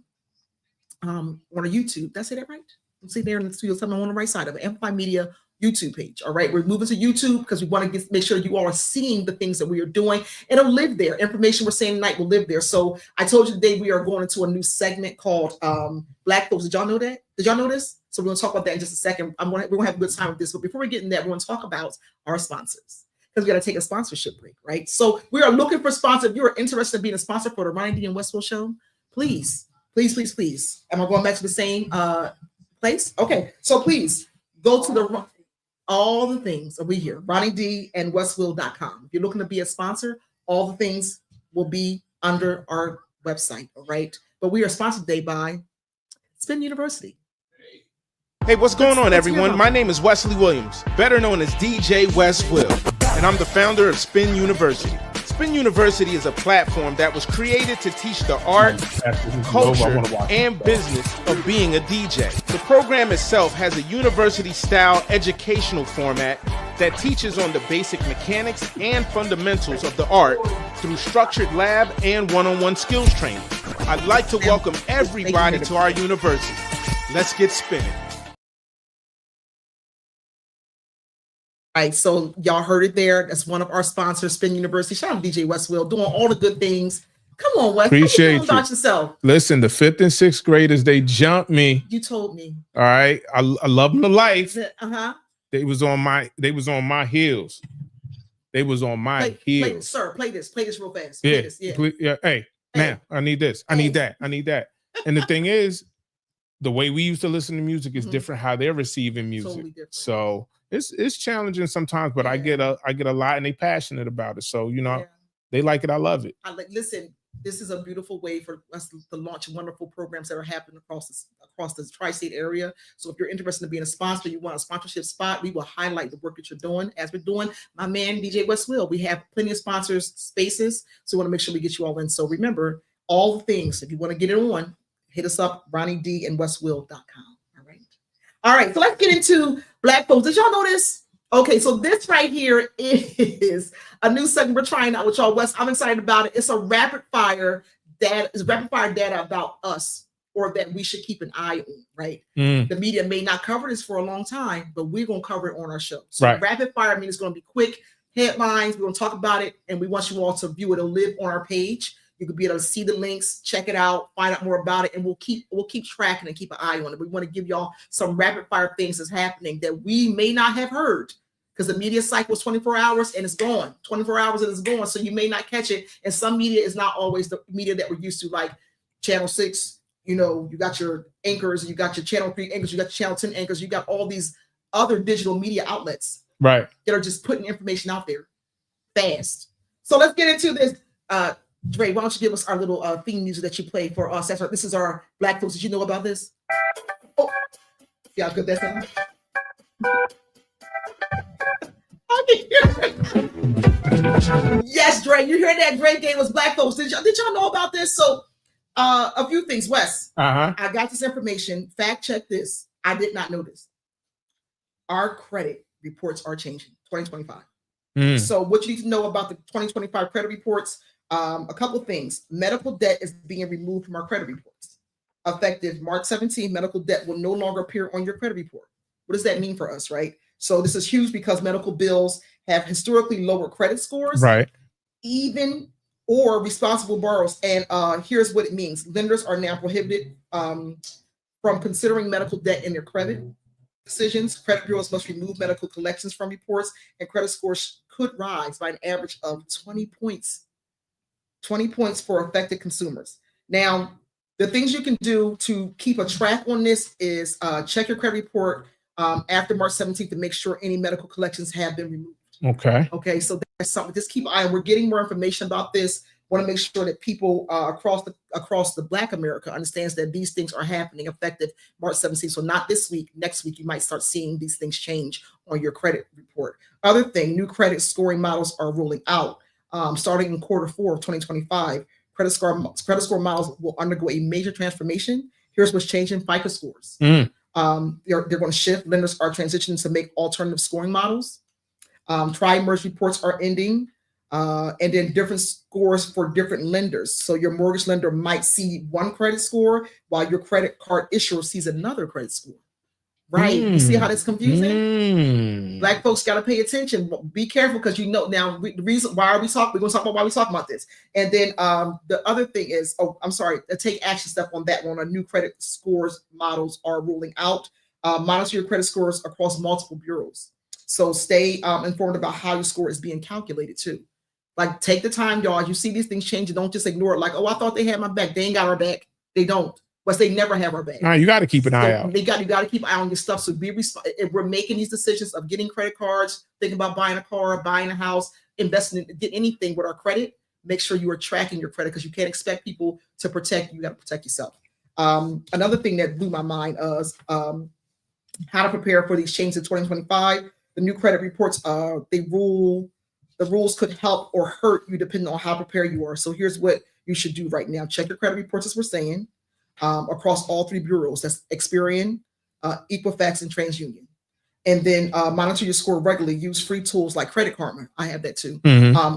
on our YouTube. Did I say that right? You see there in the studio, something on the right side of it. Amplified Media YouTube page. All right, we're moving to YouTube because we want to make sure you all are seeing the things that we are doing. It'll live there. Information we're saying tonight will live there. So I told you today we are going into a new segment called Black Folks. Did y'all know that? Did y'all know this? So we're going to talk about that in just a second. We're going to have a good time with this. But before we get in that, we're going to talk about our sponsors because we got to take a sponsorship break, right? So we are looking for sponsors. If you're interested in being a sponsor for the Ronnie D and Westfield Show, please. Am I going back to the same place? Okay, so please go to all the things we here, Ronnie D and Westfield.com. If you're looking to be a sponsor, all the things will be under our website, all right? But we are sponsored today by Spin University. Hey, what's going on, everyone? My name is Wesley Williams, better known as DJ West Will, and I'm the founder of Spin University. Spin University is a platform that was created to teach the art, culture, and business of being a DJ. The program itself has a university-style educational format that teaches on the basic mechanics and fundamentals of the art through structured lab and one-on-one skills training. I'd like to welcome everybody to our university. Let's get spinning. All right, so y'all heard it there. That's one of our sponsors, Spin University. Shout out to DJ Westfield doing all the good things. Come on, Wes. Appreciate you. About yourself. Listen, the 5th and 6th graders, they jumped me. You told me. All right, I love them to life. Uh-huh. They was on my heels. They was on my heels. Sir, play this real fast. Yeah. Play this. Yeah. Hey, now I need this. I need that. And the thing is, the way we used to listen to music is different. How they're receiving music. Totally different. So it's challenging sometimes, but I get a lot, and they passionate about it. So they like it. I love it. Listen, this is a beautiful way for us to launch wonderful programs that are happening across the tri-state area. So if you're interested in being a sponsor, you want a sponsorship spot, we will highlight the work that you're doing. As we're doing, my man DJ West Will, we have plenty of sponsors spaces, so we want to make sure we get you all in. So remember all the things. If you want to get it on, hit us up, Ronnie D and Westwill.com. All right, so let's get into Black folks. Did y'all know this? Okay, so this right here is a new segment we're trying out with y'all, West. I'm excited about it. It's a rapid fire data about us, or that we should keep an eye on, right? The media may not cover this for a long time, but we're going to cover it on our show. So rapid fire means it's going to be quick headlines. We're going to talk about it, and we want you all to view it. It'll live on our page. You could be able to see the links, check it out, find out more about it, and we'll keep tracking and keep an eye on it. We want to give y'all some rapid fire things that's happening that we may not have heard, because the media cycle is 24 hours and it's gone. 24 hours and it's gone, so you may not catch it. And some media is not always the media that we're used to, like Channel 6. You got your anchors, you got your Channel 3 anchors, you got your Channel 10 anchors, you got all these other digital media outlets, right, that are just putting information out there fast. So let's get into this. Dre, why don't you give us our little theme music that you play for us? This is our Black folks. Did you know about this? Oh, see how good that sounds? Yes, Dre, you hear that? Dre gave us Black folks. Did y'all know about this? So, a few things, Wes. I got this information. Fact check this. I did not know this. Our credit reports are changing. 2025. So, what you need to know about the 2025 credit reports? A couple things. Medical debt is being removed from our credit reports. Effective March 17, medical debt will no longer appear on your credit report. What does that mean for us, right? So this is huge because medical bills have historically lower credit scores, right? Even or responsible borrowers. And here's what it means. Lenders are now prohibited from considering medical debt in their credit decisions. Credit bureaus must remove medical collections from reports, and credit scores could rise by an average of 20 points. 20 points for affected consumers. Now, the things you can do to keep a track on this is check your credit report after March 17th to make sure any medical collections have been removed. Okay. Okay, so that's something. Just keep an eye on. We're getting more information about this. Want to make sure that people across the Black America understands that these things are happening effective March 17th. So not this week. Next week, you might start seeing these things change on your credit report. Other thing, new credit scoring models are rolling out. Starting in quarter 4 of 2025, credit score models will undergo a major transformation. Here's what's changing: FICO scores. They're going to shift. Lenders are transitioning to make alternative scoring models. Tri-merge reports are ending, and then different scores for different lenders. So your mortgage lender might see one credit score while your credit card issuer sees another credit score. Right? You see how that's confusing? Black folks got to pay attention. Be careful, because now the reason why we're going to talk about why we talk about this. And then the other thing is, take action step on that one. New credit scores models are rolling out. Monitor your credit scores across multiple bureaus. So stay informed about how your score is being calculated too. Like, take the time, y'all. You see these things changing. Don't just ignore it. Like, oh, I thought they had my back. They ain't got our back. They don't. But they never have our back. Nah, you got to keep an eye out. You got to keep an eye on your stuff. So if we're making these decisions of getting credit cards, thinking about buying a car, buying a house, investing in anything with our credit, make sure you are tracking your credit, because you can't expect people to protect you. You got to protect yourself. Another thing that blew my mind is how to prepare for these changes in 2025. The new credit reports, the rules could help or hurt you depending on how prepared you are. So here's what you should do right now. Check your credit reports, as we're saying, across all 3 bureaus. That's Experian, Equifax, and TransUnion. And then monitor your score regularly. Use free tools like Credit Karma. I have that too.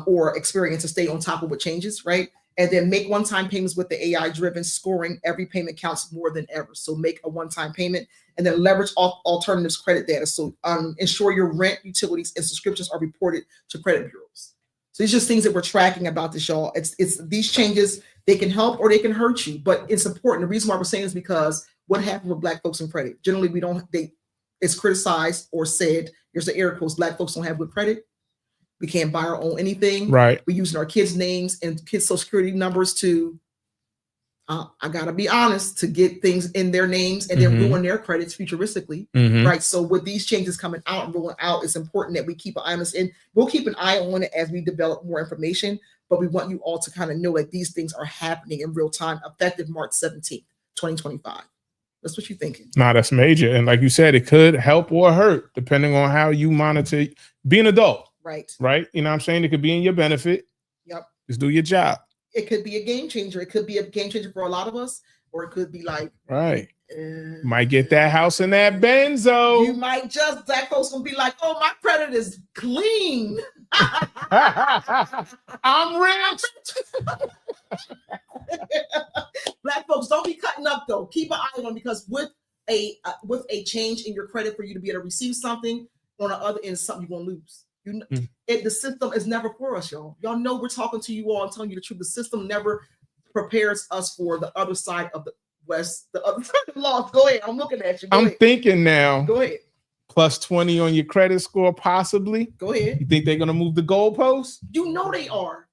Or Experian to stay on top of what changes, right? And then make one-time payments with the AI-driven scoring. Every payment counts more than ever. So make a one-time payment, and then leverage alternatives credit data. So ensure your rent, utilities, and subscriptions are reported to credit bureaus. So these are just things that we're tracking about this, y'all. It's these changes. They can help or they can hurt you, but it's important. The reason why we're saying is because what happened with Black folks in credit? Generally, it's criticized or said, here's the air quotes, Black folks don't have good credit. We can't buy our own anything. Right. We're using our kids' names and kids' social security numbers to, I gotta be honest, to get things in their names and then ruin their credits futuristically. Right. So with these changes coming out and rolling out, it's important that we keep an eye on this, and we'll keep an eye on it as we develop more information. But we want you all to kind of know that these things are happening in real time, effective March 17th, 2025. That's what you're thinking. Nah, that's major. And like you said, it could help or hurt depending on how you monitor. Be an adult. Right. Right. You know what I'm saying? It could be in your benefit. Yep. Just do your job. It could be a game changer. It could be a game changer for a lot of us, or it could be like, right. Might get that house in that benzo. You might just, Black folks gonna be like, oh, my credit is clean. I'm rich. Black folks, don't be cutting up though. Keep an eye on, because with a change in your credit, for you to be able to receive something, on the other end, something you're gonna lose. The system is never for us, y'all. Y'all know we're talking to you all and telling you the truth. The system never prepares us for the other side of the West, the other side of the law. Go ahead. I'm looking at you. I'm thinking now. Go ahead. Plus 20 on your credit score, possibly. Go ahead. You think they're gonna move the goalposts? You know they are.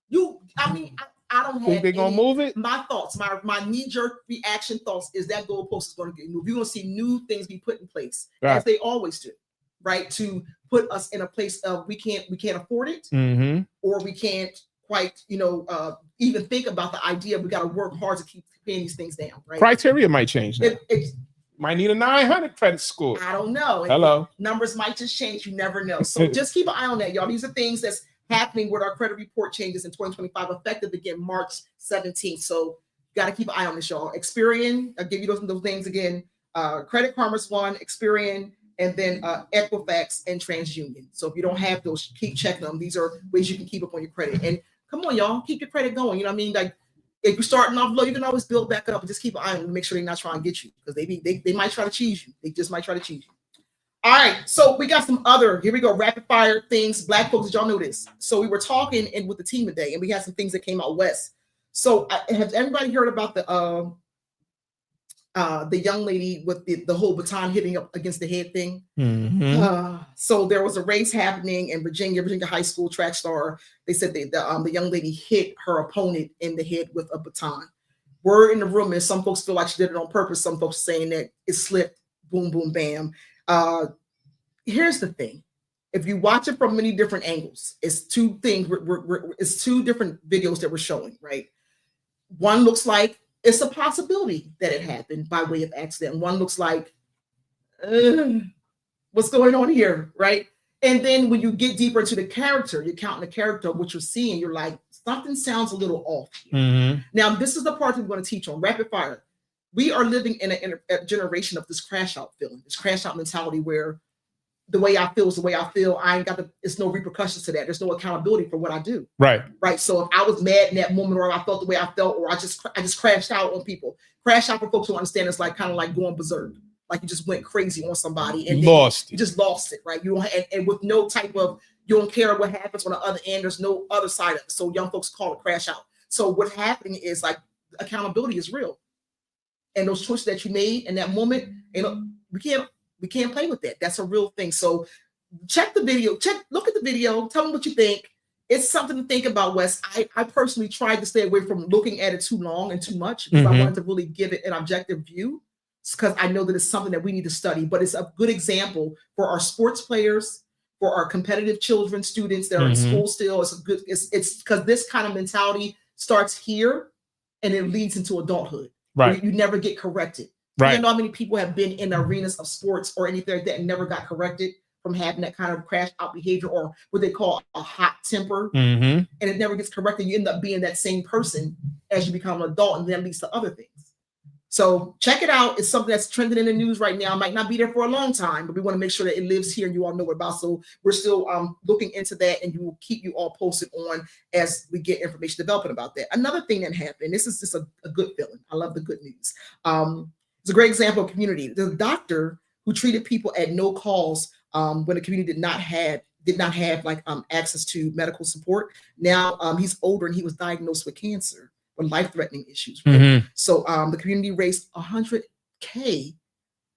I don't think they're gonna move it. My thoughts, my knee-jerk reaction thoughts is that goalpost is going to get moved. You're going to see new things be put in place, as they always do, right? To put us in a place of we can't afford it, or we can't quite, even think about the idea. We got to work hard to keep paying these things down, right? Criteria might change. Might need a 900 credit score. I don't know. Hello. Numbers might just change. You never know. So just keep an eye on that, y'all. These are things that's happening with our credit report changes in 2025, effective again March 17th. So you got to keep an eye on this, y'all. Experian, I'll give you those names again. Credit Karma's one, Experian, and then Equifax and TransUnion. So if you don't have those, keep checking them. These are ways you can keep up on your credit. And come on, y'all, keep your credit going. You know what I mean? Like, if you're starting off low, you can always build back up, and just keep an eye on them to make sure they're not trying to get you, because they might try to cheese you. They just might try to cheese you. All right, so we got some other, here we go, rapid fire things. Black folks, did y'all know this? So we were talking with the team today, and we had some things that came out west. So has everybody heard about the the young lady with the whole baton hitting up against the head thing. So there was a race happening in Virginia High School track star. They said the young lady hit her opponent in the head with a baton. Word in the room is some folks feel like she did it on purpose. Some folks saying that it slipped, boom, boom, bam. Here's the thing. If you watch it from many different angles, it's two things. It's two different videos that we're showing, right? One looks like it's a possibility that it happened by way of accident. One looks like, what's going on here, right? And then when you get deeper into the character, you're counting the character, what you're seeing, you're like, something sounds a little off here. Now, this is the part that we're going to teach on rapid fire. We are living in a generation of this crash out feeling, this crash out mentality where the way I feel is the way I feel. I ain't got it's no repercussions to that. There's no accountability for what I do. Right. Right. So if I was mad in that moment, or I felt the way I felt, or I just crashed out on people. Crash out for folks who understand it's like kind of like going berserk. Like you just went crazy on somebody and you just lost it, right? You don't, and with no type of, you don't care what happens on the other end. There's no other side of it. So young folks call it crash out. So what's happening is like accountability is real, and those choices that you made in that moment, we can't play with that. That's a real thing. So check the video. Look at the video. Tell me what you think. It's something to think about, Wes. I personally tried to stay away from looking at it too long and too much because I wanted to really give it an objective view, because I know that it's something that we need to study. But it's a good example for our sports players, for our competitive children, students that are in school still. It's because this kind of mentality starts here and it leads into adulthood. Right. You never get corrected. Right. You know how many people have been in the arenas of sports or anything like that and never got corrected from having that kind of crash out behavior, or what they call a hot temper, and it never gets corrected. You end up being that same person as you become an adult, and then leads to other things. So check it out. It's something that's trending in the news right now. It might not be there for a long time, but we want to make sure that it lives here and you all know what about. So we're still looking into that, and you will keep you all posted on as we get information developing about that. Another thing that happened, this is just a good feeling. I love the good news. It's a great example of community. The doctor who treated people at no calls when the community did not have like access to medical support. Now he's older and he was diagnosed with cancer, with life-threatening issues. Right? So the community raised $100K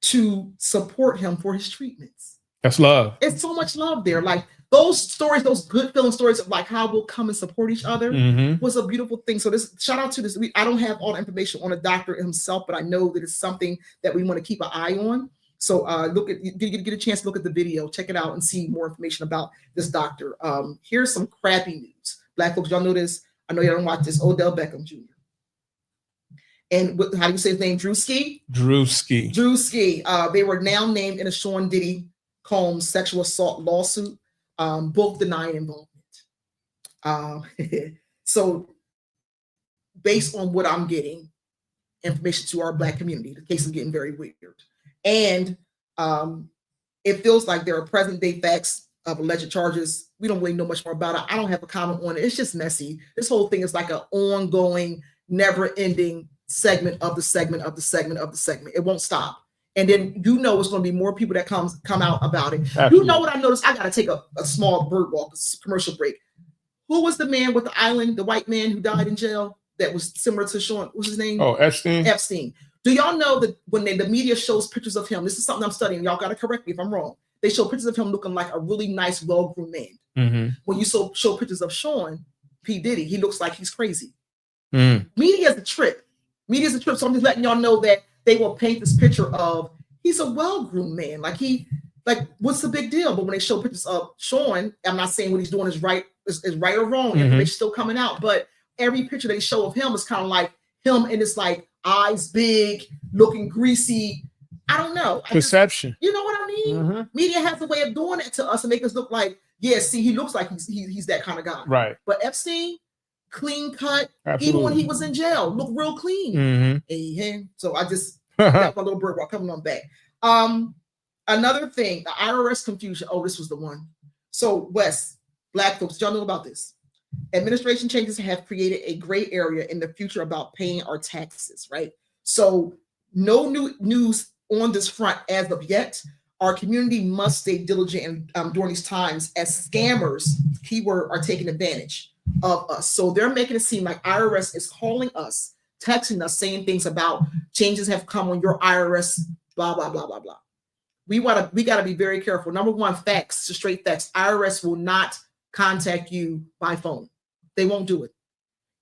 to support him for his treatments. That's love. It's so much love there. Like those stories, those good feeling stories of like how we'll come and support each other was a beautiful thing. So this shout out to this. I don't have all the information on the doctor himself, but I know that it's something that we want to keep an eye on. So get a chance to look at the video, check it out, and see more information about this doctor. Here's some crappy news. Black folks, y'all know this. I know y'all don't watch this. Odell Beckham Jr. And how do you say his name? Drewski? Drewski. They were now named in a Sean Diddy Combs sexual assault lawsuit, both denying involvement. So based on what I'm getting, information to our Black community, the case is getting very weird. And it feels like there are present day facts of alleged charges. We don't really know much more about it. I don't have a comment on it. It's just messy. This whole thing is like an ongoing, never-ending segment of the segment of the segment of the segment. It won't stop. And then it's going to be more people that come out about it. Absolutely. You know what I noticed? I got to take a small bird walk, a commercial break. Who was the man with the island, the white man who died in jail that was similar to Sean? What's his name? Oh, Epstein. Epstein. Do y'all know that when the media shows pictures of him, this is something I'm studying, y'all got to correct me if I'm wrong. They show pictures of him looking like a really nice, well-groomed man. When you show pictures of Sean P. Diddy, he looks like he's crazy. Media is a trip. So I'm just letting y'all know that they will paint this picture of he's a well-groomed man. Like what's the big deal? But when they show pictures of Sean, I'm not saying what he's doing is right or wrong. Information's still coming out. But every picture they show of him is kind of like him in this like eyes big, looking greasy. I don't know. Perception. You know what I mean? Media has a way of doing that to us and make us look like, yeah, see, he looks like he's that kind of guy. Right. But Epstein, clean cut, even when he was in jail, looked real clean. So I just got my little bird walk coming on back. Another thing, the IRS confusion. Oh, this was the one. So Wes, Black folks, y'all know about this. Administration changes have created a gray area in the future about paying our taxes, right? So no new news on this front as of yet. Our community must stay diligent during these times as scammers, keyword, are taking advantage of us. So they're making it seem like IRS is calling us texting us saying things about changes have come on your IRS, blah, blah, blah, blah, blah. We got to be very careful. Number one, facts, straight facts. IRS will not contact you by phone. They won't do it.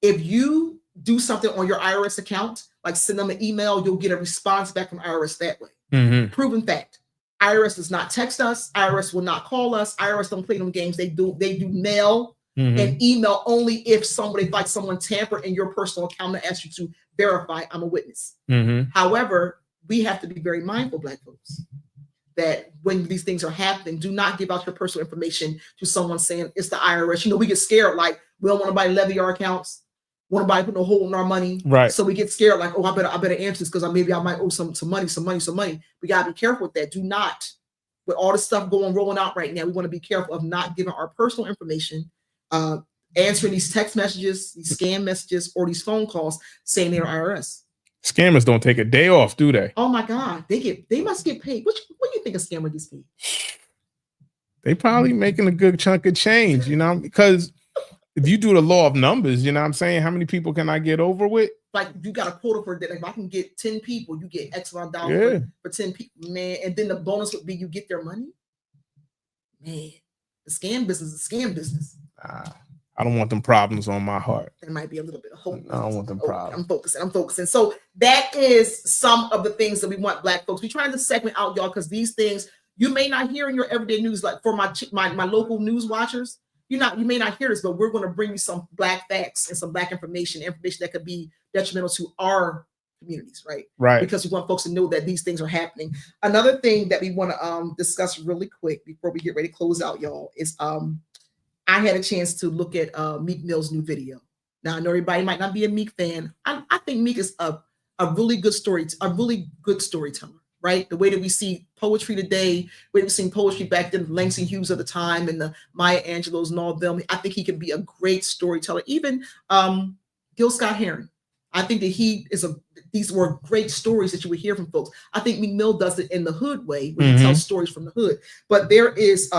If you do something on your IRS account, like send them an email, you'll get a response back from IRS that way. Proven fact. IRS does not text us. IRS will not call us. IRS don't play them games. They do mail and email only if someone tampered in your personal account and asked you to verify I'm a witness. However, we have to be very mindful, Black folks, that when these things are happening, do not give out your personal information to someone saying it's the IRS. You know, we get scared, like we don't want nobody to levy our accounts, want nobody put no hole in our money. Right. So we get scared, like, oh, I better answer this because maybe I might owe some money. We gotta be careful with that. Do not, with all the stuff rolling out right now, we want to be careful of not giving our personal information, answering these text messages, these scam messages, or these phone calls saying they're IRS. Scammers don't take a day off, do they? Oh my God, they must get paid. What do you think a scammer gets paid? They probably making a good chunk of change, you know, because if you do the law of numbers, you know what I'm saying? How many people can I get over with? Like you got a quota for that. If I can get 10 people, you get X amount of dollars for 10 people, man. And then the bonus would be you get their money. Man, the scam business is a scam business. I don't want them problems on my heart. There might be a little bit of hope. I don't want them problems. I'm focusing. So that is some of the things that we want Black folks. We're trying to segment out, y'all, because these things you may not hear in your everyday news. Like for my local news watchers, you may not hear this, but we're going to bring you some Black facts and some Black information that could be detrimental to our communities, right? Right. Because we want folks to know that these things are happening. Another thing that we want to discuss really quick before we get ready to close out, y'all, is I had a chance to look at Meek Mill's new video. Now I know everybody might not be a Meek fan. I think Meek is a really good storyteller, right? The way that we see poetry today, the way we see poetry back then, Langston Hughes of the time and the Maya Angelou's and all of them. I think he can be a great storyteller. Even Gil Scott-Heron. I think that these were great stories that you would hear from folks. I think Meek Mill does it in the hood way, where he tells stories from the hood. But there is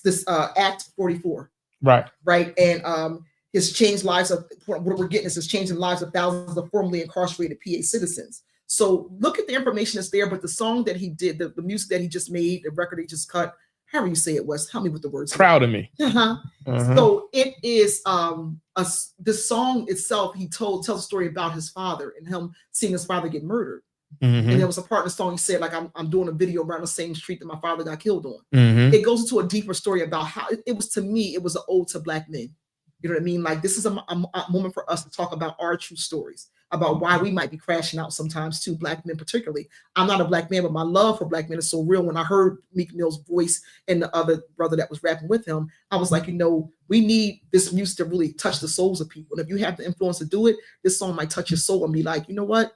this Act 44, right, and his changed lives of what we're getting is his changing lives of thousands of formerly incarcerated PA citizens. So look at the information that's there, but the song that he did, the music that he just made, the record he just cut, however you say it was, tell me what the words. Proud of me. So it is the song itself. He tells a story about his father and him seeing his father get murdered. And there was a part of the song he said, like, I'm doing a video around the same street that my father got killed on. It goes into a deeper story about how it was, to me, it was an ode to Black men. You know what I mean? Like, this is a moment for us to talk about our true stories, about why we might be crashing out sometimes too, Black men particularly. I'm not a Black man, but my love for Black men is so real. When I heard Meek Mill's voice and the other brother that was rapping with him, I was like, we need this music to really touch the souls of people. And if you have the influence to do it, this song might touch your soul and be like, you know what?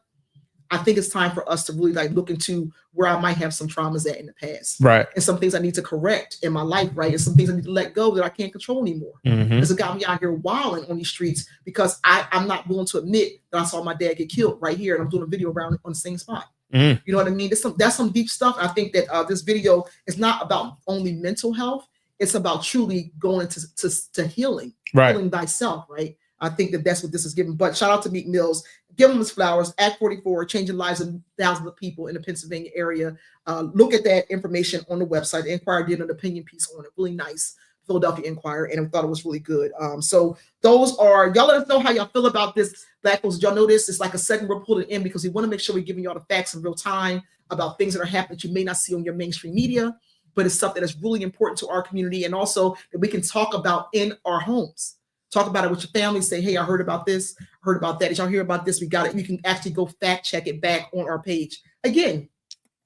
I think it's time for us to really look into where I might have some traumas at in the past. Right. And some things I need to correct in my life, right? And some things I need to let go that I can't control anymore. Because it got me out here wilding on these streets because I'm not willing to admit that I saw my dad get killed right here and I'm doing a video around on the same spot. You know what I mean? That's some deep stuff. I think that this video is not about only mental health. It's about truly going to healing, healing thyself, right? I think that's what this is giving. But shout out to Meek Mills. Give him his flowers. Act 44, changing lives of thousands of people in the Pennsylvania area. Look at that information on the website. The Inquirer did an opinion piece on it. Really nice. Philadelphia Inquirer, and I thought it was really good. So those are, y'all let us know how y'all feel about this. Black folks, y'all know this. It's like a segment we're pulling in because we want to make sure we're giving y'all the facts in real time about things that are happening that you may not see on your mainstream media, but it's something that's really important to our community and also that we can talk about in our homes. Talk about it with your family. Say, hey, I heard about this, heard about that. Did y'all hear about this? We got it. You can actually go fact check it back on our page. Again,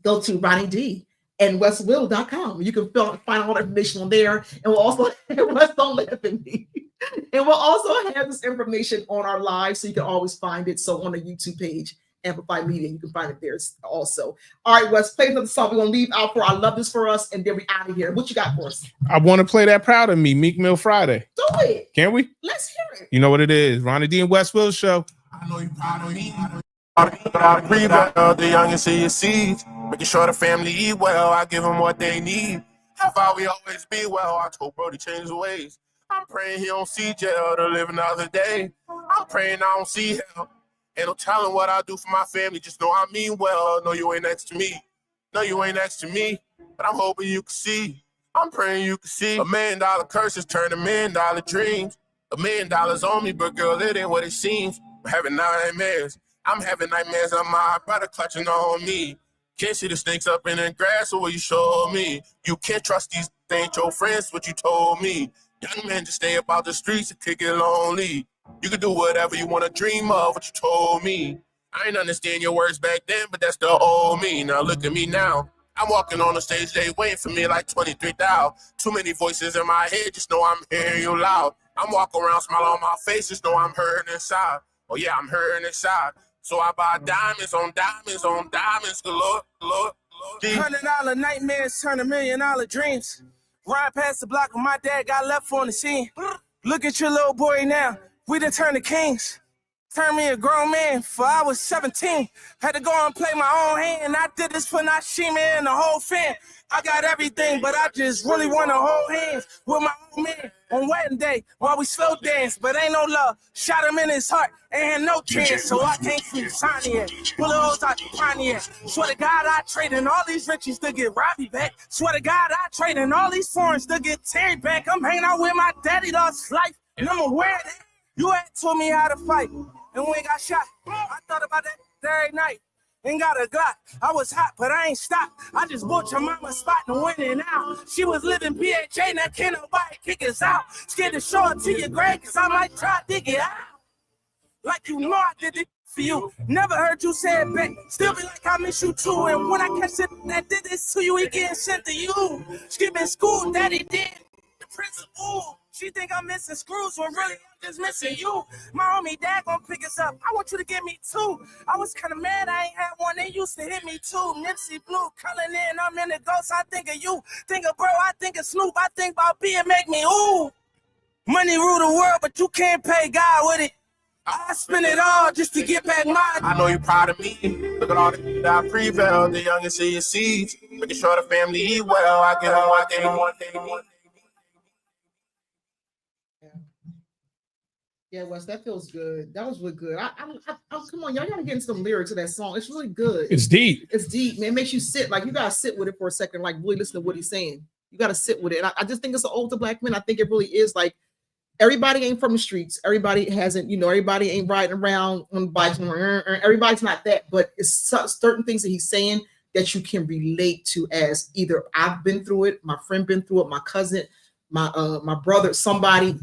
go to Ronnie D and westwill.com. You can find all the information on there. And we'll also, West, don't laugh at me. And we'll also have this information on our live, so you can always find it. So on the YouTube page, Amplify Media, you can find it there also. All right, Wes, play another song. We're going to leave out for I Love This For Us, and then we're out of here. What you got for us? I want to play that Proud of Me, Meek Mill Friday. Do it. Can we? Let's hear it. You know what it is. Ronnie D and West Will Show. I know you proud of me. But I agree that the youngest see your seeds. Making sure the family eat well. I give them what they need. How far we always be well. I told bro to change his ways. I'm praying he don't see jail to live another day. I'm praying I don't see hell. Ain't no telling what I do for my family. Just know I mean well. No, you ain't next to me. No, you ain't next to me. But I'm hoping you can see. I'm praying you can see. $1 million curses turn to $1 million dreams. $1 million on me, but girl, it ain't what it seems. I'm having nightmares. I'm having nightmares of my brother clutching on me. Can't see the snakes up in the grass, or what you showed me. You can't trust these, they ain't your friends, what you told me. Young men just stay about the streets and kick it lonely. You can do whatever you want to dream of, what you told me. I ain't understand your words back then, but that's the old me. Now look at me now. I'm walking on the stage, they waiting for me like 23,000. Too many voices in my head, just know I'm hearing you loud. I'm walking around, smile on my face, just know I'm hurting inside. Oh yeah, I'm hurting inside. So I buy diamonds on diamonds on diamonds, galore. $100 nightmares turn to $1 million dreams. Ride past the block when my dad got left on the scene. Look at your little boy now. We done turned to kings. Turned me a grown man for I was 17. Had to go and play my own hand. I did this for Nashima and the whole fan. I got everything, but I just really want to hold hands with my own man on wedding day while we slow dance. But ain't no love. Shot him in his heart, ain't had no chance. So I can't free Sonny. Pull those out the Pontiac. Swear to God, I traded all these riches to get Robbie back. Swear to God, I traded all these foreigns to get Terry back. I'm hanging out with my daddy, lost life, and I'm aware of that. You had told me how to fight, and we got shot. I thought about that every night. Ain't got a Glock. I was hot, but I ain't stopped. I just bought your mama's spot and went in out. She was living PHA, now can't nobody kick us out. Scared to show it to your grave, cause I might try to dig it out. Like you know I did it for you. Never heard you say it back. Still be like I miss you too. And when I catch it that did this to you, he getting sent to you. Skipping school, daddy did. The principal. She think I'm missing screws when really I'm just missing you. My homie dad gonna pick us up. I want you to give me 2. I was kinda mad I ain't had one. They used to hit me too. Nipsey Blue, calling in, I'm in the ghost. I think of you. Think of bro, I think of Snoop. I think about being make me ooh. Money rule the world, but you can't pay God with it. I spend it all just to get back mine. I know you're proud of me. Look at all the that I prevailed. The youngest of your seeds. Making sure the family eat well. I get on one day, one day. Yeah, Wes, that feels good. That was really good. I come on, y'all gotta get into some lyrics of that song. It's really good. It's deep. It's deep, man. It makes you sit. Like you gotta sit with it for a second. Like really listen to what he's saying. You gotta sit with it. And I just think it's an ode to black men. I think it really is. Like everybody ain't from the streets. Everybody hasn't. Everybody ain't riding around on bikes. Everybody's not that. But it's certain things that he's saying that you can relate to. As either I've been through it, my friend been through it, my cousin, my brother, somebody,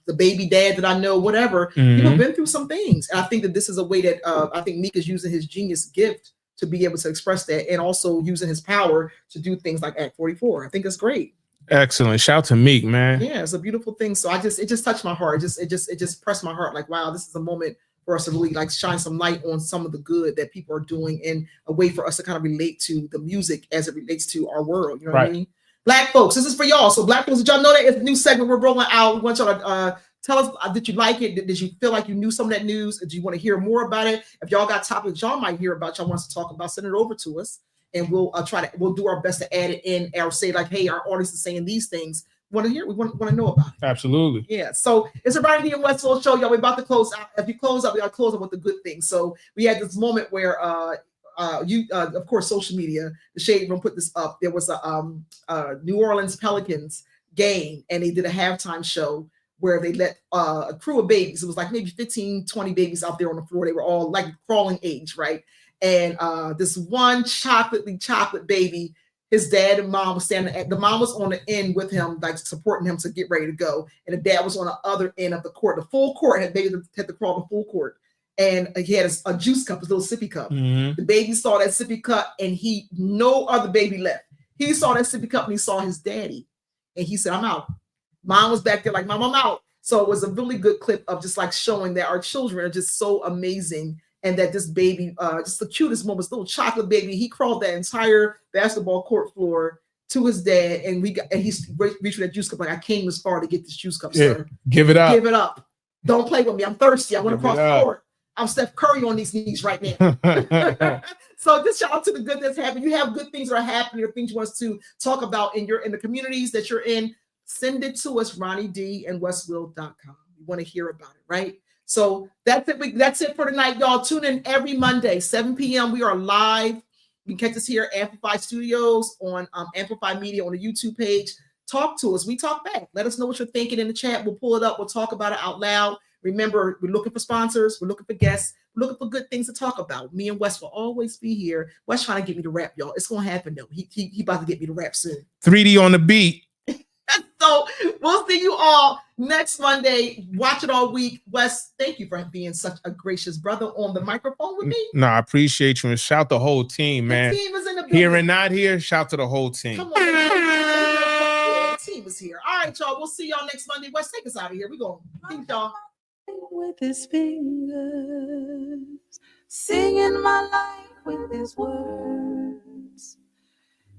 the baby dad that I know, whatever, people have been through some things. And I think that this is a way that I think Meek is using his genius gift to be able to express that, and also using his power to do things like Act 44. I think it's great. Excellent. Shout to Meek, man. Yeah, it's a beautiful thing. So it just touched my heart. It just pressed my heart. Like, wow, this is a moment for us to really like shine some light on some of the good that people are doing, and a way for us to kind of relate to the music as it relates to our world. You know what I mean? Black folks, this is for y'all. So black folks, did y'all know that it's a new segment we're rolling out? We want y'all to tell us, did you like it? Did you feel like you knew some of that news? Do you want to hear more about it? If y'all got topics y'all might hear about, y'all want us to talk about, send it over to us. And we'll do our best to add it in, or say like, hey, our audience is saying these things. We want to know about it. Absolutely. Yeah. So it's a Ronnie D and Westfield show, y'all. We're about to close out. If you close up, we gotta close up with the good things. So we had this moment where of course, social media, the Shade Room put this up. There was a New Orleans Pelicans game, and they did a halftime show where they let a crew of babies, it was like maybe 15, 20 babies out there on the floor. They were all like crawling age, right? And this one chocolate baby, his dad and mom was standing the mom was on the end with him, like supporting him to get ready to go. And the dad was on the other end of the court. The full court had to crawl the full court. And he had a juice cup, his little sippy cup. The baby saw that sippy cup, and no other baby left. He saw that sippy cup, and he saw his daddy. And he said, I'm out. Mom was back there like, Mom, I'm out. So it was a really good clip of just like showing that our children are just so amazing, and that this baby, just the cutest moment, this little chocolate baby, he crawled that entire basketball court floor to his dad, and he reached for that juice cup like, I came this far to get this juice cup, sir. Give it up. Give it up. Don't play with me. I'm thirsty. I want to cross the court. I'm Steph Curry on these knees right now. So just shout out to the good that's happening. You have good things that are happening, or things you want us to talk about in the communities that you're in. Send it to us, RonnieD and Westfield.com. We want to hear about it, right? So that's it. That's it for tonight, y'all. Tune in every Monday, 7 p.m. We are live. You can catch us here at Amplify Studios on Amplify Media on the YouTube page. Talk to us. We talk back. Let us know what you're thinking in the chat. We'll pull it up. We'll talk about it out loud. Remember, we're looking for sponsors. We're looking for guests. We're looking for good things to talk about. Me and Wes will always be here. Wes trying to get me to rap, y'all. It's going to happen, though. He about to get me to rap soon. 3D on the beat. So we'll see you all next Monday. Watch it all week. Wes, thank you for being such a gracious brother on the microphone with me. No, I appreciate you. And shout the whole team, man. The team is in the building. Here and not here, shout to the whole team. Come on. The team is here. All right, y'all. We'll see y'all next Monday. Wes, take us out of here. We're going to see y'all. With his fingers, singing my life with his words,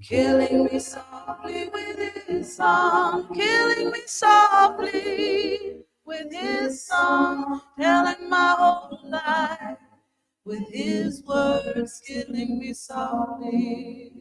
killing me softly with his song, killing me softly with his song, telling my whole life with his words, killing me softly.